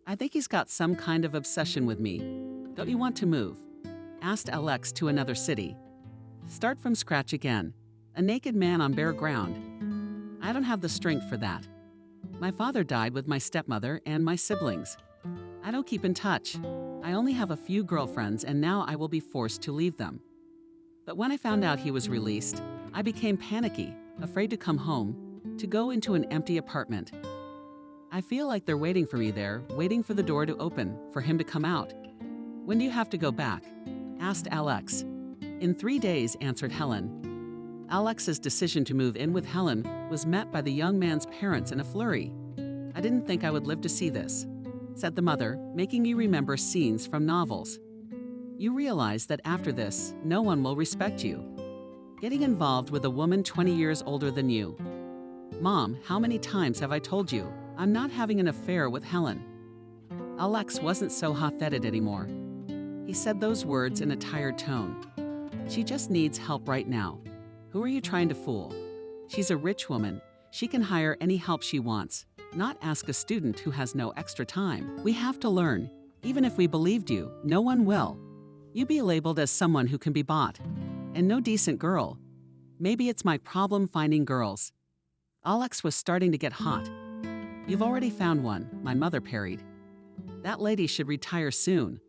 I think he's got some kind of obsession with me. Don't you want to move? Asked Alex to another city. Start from scratch again. A naked man on bare ground. I don't have the strength for that. My father died with my stepmother and my siblings. I don't keep in touch. I only have a few girlfriends and now I will be forced to leave them. But when I found out he was released, I became panicky, afraid to come home, to go into an empty apartment. I feel like they're waiting for me there, waiting for the door to open, for him to come out. When do you have to go back? Asked Alex. In 3 days, answered Helen. Alex's decision to move in with Helen was met by the young man's parents in a flurry. I didn't think I would live to see this, said the mother, making me remember scenes from novels. You realize that after this, no one will respect you. Getting involved with a woman 20 years older than you. Mom, how many times have I told you I'm not having an affair with Helen? Alex wasn't so hot-headed anymore. He said those words in a tired tone. She just needs help right now. Who are you trying to fool? She's a rich woman. She can hire any help she wants, not ask a student who has no extra time. We have to learn. Even if we believed you, no one will. You be labeled as someone who can be bought. And no decent girl. Maybe it's my problem finding girls. Alex was starting to get hot. You've already found one, my mother parried. That lady should retire soon.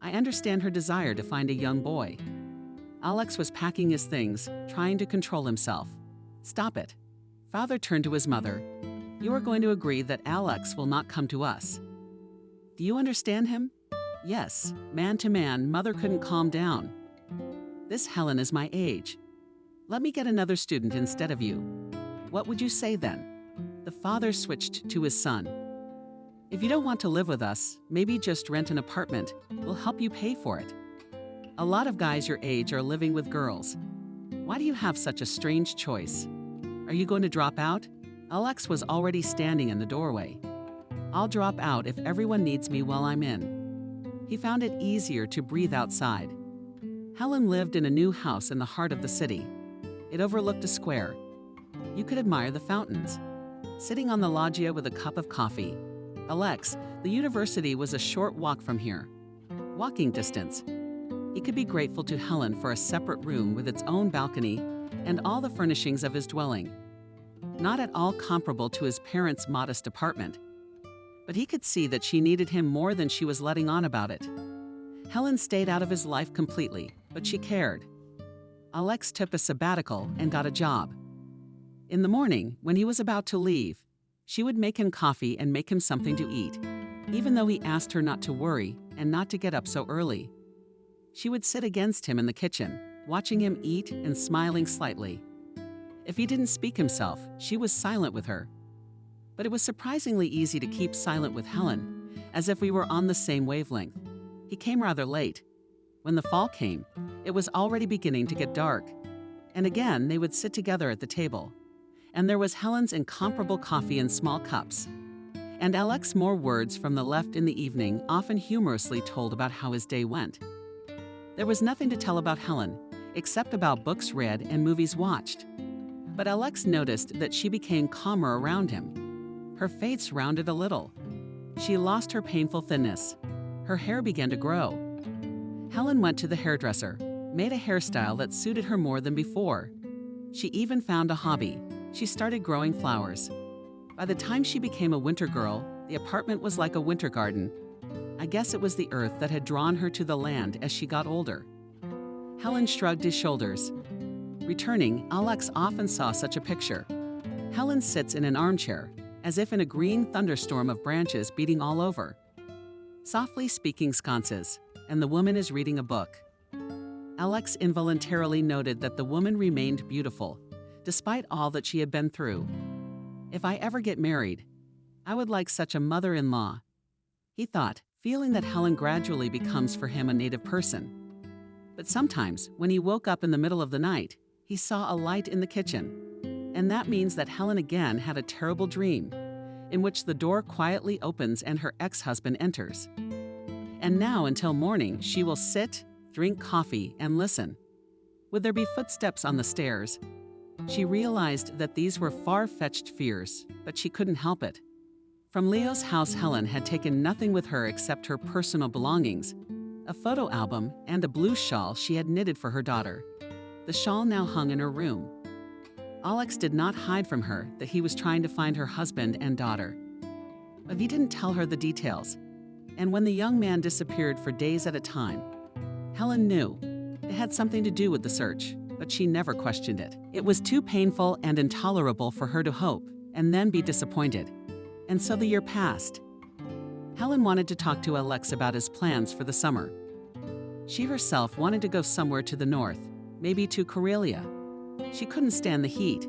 I understand her desire to find a young boy. Alex was packing his things, trying to control himself. Stop it. Father turned to his mother. You are going to agree that Alex will not come to us. Do you understand him? Yes, man to man, mother couldn't calm down. This Helen is my age. Let me get another student instead of you. What would you say then? The father switched to his son. If you don't want to live with us, maybe just rent an apartment. We'll help you pay for it. A lot of guys your age are living with girls. Why do you have such a strange choice? Are you going to drop out? Alex was already standing in the doorway. I'll drop out if everyone needs me while I'm in. He found it easier to breathe outside. Helen lived in a new house in the heart of the city. It overlooked a square. You could admire the fountains. Sitting on the loggia with a cup of coffee. Alex, the university was a short walk from here. Walking distance. He could be grateful to Helen for a separate room with its own balcony and all the furnishings of his dwelling. Not at all comparable to his parents' modest apartment. But he could see that she needed him more than she was letting on about it. Helen stayed out of his life completely, but she cared. Alex took a sabbatical and got a job. In the morning, when he was about to leave, she would make him coffee and make him something to eat, even though he asked her not to worry and not to get up so early. She would sit against him in the kitchen, watching him eat and smiling slightly. If he didn't speak himself, she was silent with her. But it was surprisingly easy to keep silent with Helen, as if we were on the same wavelength. He came rather late. When the fall came, it was already beginning to get dark. And again, they would sit together at the table. And there was Helen's incomparable coffee in small cups. And Alex more words from the left in the evening, often humorously told about how his day went. There was nothing to tell about Helen, except about books read and movies watched. But Alex noticed that she became calmer around him. Her face rounded a little. She lost her painful thinness. Her hair began to grow. Helen went to the hairdresser, made a hairstyle that suited her more than before. She even found a hobby. She started growing flowers. By the time she became a winter girl, the apartment was like a winter garden. I guess it was the earth that had drawn her to the land as she got older. Helen shrugged his shoulders. Returning, Alex often saw such a picture. Helen sits in an armchair, as if in a green thunderstorm of branches beating all over. Softly speaking sconces, and the woman is reading a book. Alex involuntarily noted that the woman remained beautiful, despite all that she had been through. If I ever get married, I would like such a mother-in-law, he thought, feeling that Helen gradually becomes for him a native person. But sometimes, when he woke up in the middle of the night, he saw a light in the kitchen. And that means that Helen again had a terrible dream, in which the door quietly opens and her ex-husband enters. And now until morning, she will sit, drink coffee, and listen. Would there be footsteps on the stairs? She realized that these were far-fetched fears, but she couldn't help it. From Leo's house, Helen had taken nothing with her except her personal belongings, a photo album, and a blue shawl she had knitted for her daughter. The shawl now hung in her room. Alex did not hide from her that he was trying to find her husband and daughter. But he didn't tell her the details. And when the young man disappeared for days at a time, Helen knew it had something to do with the search, but she never questioned it. It was too painful and intolerable for her to hope and then be disappointed. And so the year passed. Helen wanted to talk to Alex about his plans for the summer. She herself wanted to go somewhere to the north, maybe to Karelia. She couldn't stand the heat,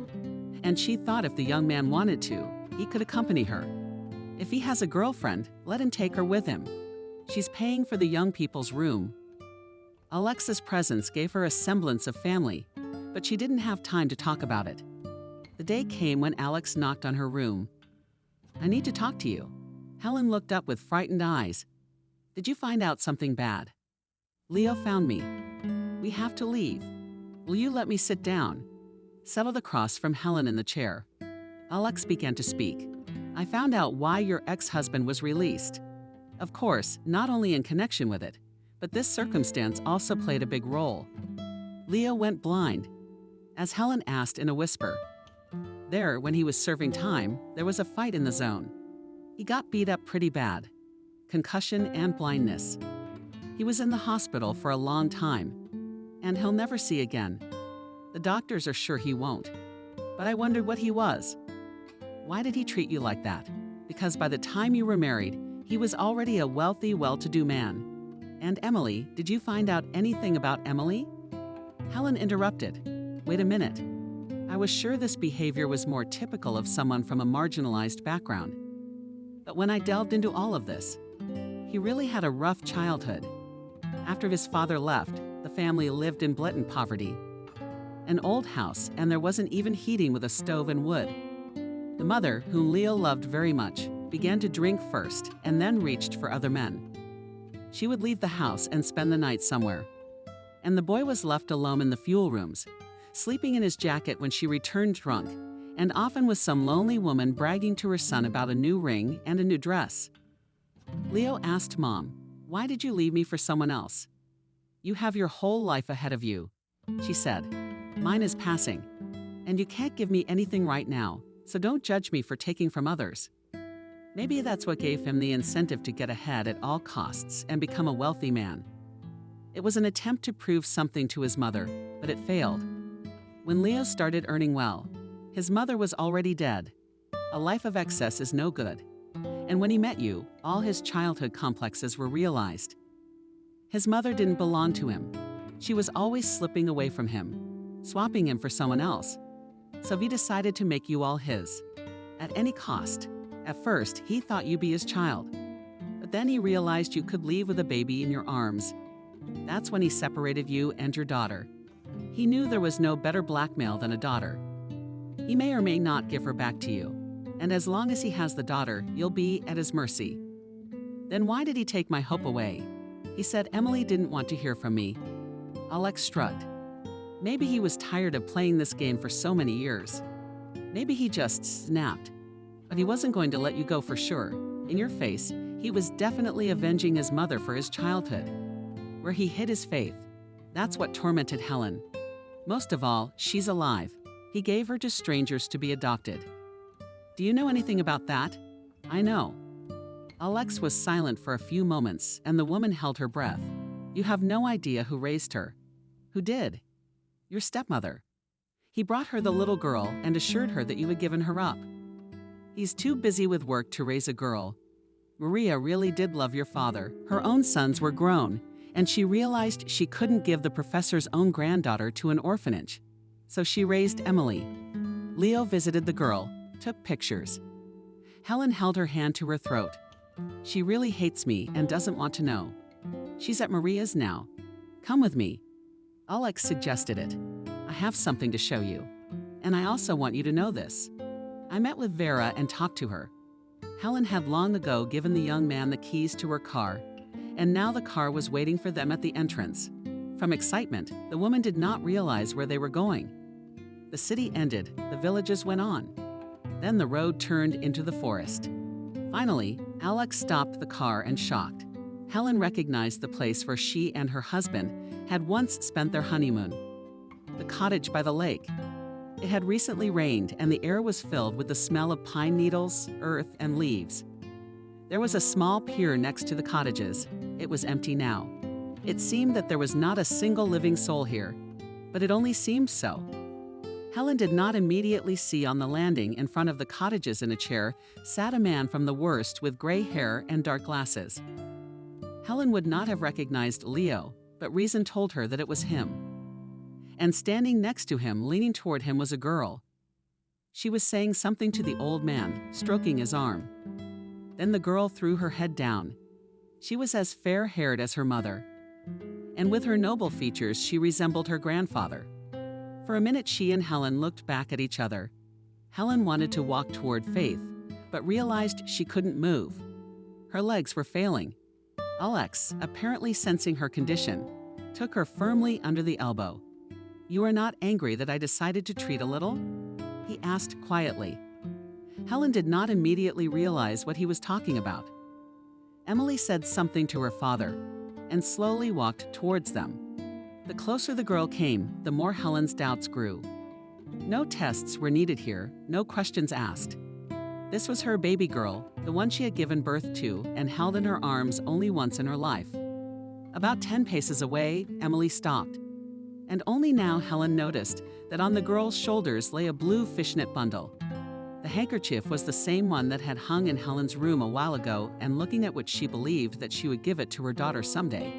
and she thought if the young man wanted to, he could accompany her. If he has a girlfriend, let him take her with him. She's paying for the young people's room. Alex's presence gave her a semblance of family, but she didn't have time to talk about it. The day came when Alex knocked on her room. "I need to talk to you." Helen looked up with frightened eyes. "Did you find out something bad?" "Leo found me. We have to leave. Will you let me sit down?" Settled across from Helen in the chair, Alex began to speak. "I found out why your ex-husband was released. Of course, not only in connection with it, but this circumstance also played a big role. Leo went blind." As Helen asked in a whisper. "There, when he was serving time, there was a fight in the zone. He got beat up pretty bad. Concussion and blindness. He was in the hospital for a long time, and he'll never see again. The doctors are sure he won't. But I wondered what he was. Why did he treat you like that? Because by the time you were married, he was already a wealthy, well-to-do man. And Emily, did you find out anything about Emily?" Helen interrupted. "Wait a minute. I was sure this behavior was more typical of someone from a marginalized background. But when I delved into all of this, he really had a rough childhood. After his father left, the family lived in blatant poverty. An old house, and there wasn't even heating with a stove and wood. The mother, whom Leo loved very much, began to drink first and then reached for other men. She would leave the house and spend the night somewhere. And the boy was left alone in the fuel rooms, sleeping in his jacket when she returned drunk, and often with some lonely woman bragging to her son about a new ring and a new dress. Leo asked Mom, "Why did you leave me for someone else?" "You have your whole life ahead of you," she said. "Mine is passing, and you can't give me anything right now, so don't judge me for taking from others." Maybe that's what gave him the incentive to get ahead at all costs and become a wealthy man. It was an attempt to prove something to his mother, but it failed. When Leo started earning well, his mother was already dead. A life of excess is no good. And when he met you, all his childhood complexes were realized. His mother didn't belong to him. She was always slipping away from him, swapping him for someone else. So he decided to make you all his, at any cost. At first, he thought you'd be his child. But then he realized you could leave with a baby in your arms. That's when he separated you and your daughter. He knew there was no better blackmail than a daughter. He may or may not give her back to you. And as long as he has the daughter, you'll be at his mercy. Then why did he take my hope away? He said Emily didn't want to hear from me. Alex shrugged. Maybe he was tired of playing this game for so many years. Maybe he just snapped. But he wasn't going to let you go for sure. In your face, he was definitely avenging his mother for his childhood, where he hid his faith. That's what tormented Helen. Most of all, she's alive. He gave her to strangers to be adopted. Do you know anything about that? I know. Alex was silent for a few moments, and the woman held her breath. You have no idea who raised her. Who did? Your stepmother. He brought her the little girl and assured her that you had given her up. He's too busy with work to raise a girl. Maria really did love your father. Her own sons were grown, and she realized she couldn't give the professor's own granddaughter to an orphanage. So she raised Emily. Leo visited the girl, took pictures. Helen held her hand to her throat. She really hates me and doesn't want to know. She's at Maria's now. Come with me. Alex suggested it. I have something to show you. And I also want you to know this. I met with Vera and talked to her. Helen had long ago given the young man the keys to her car, and now the car was waiting for them at the entrance. From excitement, the woman did not realize where they were going. The city ended, the villages went on. Then the road turned into the forest. Finally, Alex stopped the car and shocked. Helen recognized the place where she and her husband had once spent their honeymoon. The cottage by the lake. It had recently rained and the air was filled with the smell of pine needles, earth, and leaves. There was a small pier next to the cottages. It was empty now. It seemed that there was not a single living soul here, but it only seemed so. Helen did not immediately see on the landing in front of the cottages in a chair sat a man from the worst with gray hair and dark glasses. Helen would not have recognized Leo, but reason told her that it was him. And standing next to him, leaning toward him, was a girl. She was saying something to the old man, stroking his arm. Then the girl threw her head down. She was as fair-haired as her mother, and with her noble features she resembled her grandfather. For a minute she and Helen looked back at each other. Helen wanted to walk toward Faith, but realized she couldn't move. Her legs were failing. Alex, apparently sensing her condition, took her firmly under the elbow. "You are not angry that I decided to treat a little?" he asked quietly. Helen did not immediately realize what he was talking about. Emily said something to her father and slowly walked towards them. The closer the girl came, the more Helen's doubts grew. No tests were needed here, no questions asked. This was her baby girl, the one she had given birth to and held in her arms only once in her life. About 10 paces away, Emily stopped. And only now Helen noticed that on the girl's shoulders lay a blue fishnet bundle. The handkerchief was the same one that had hung in Helen's room a while ago, and looking at which she believed that she would give it to her daughter someday.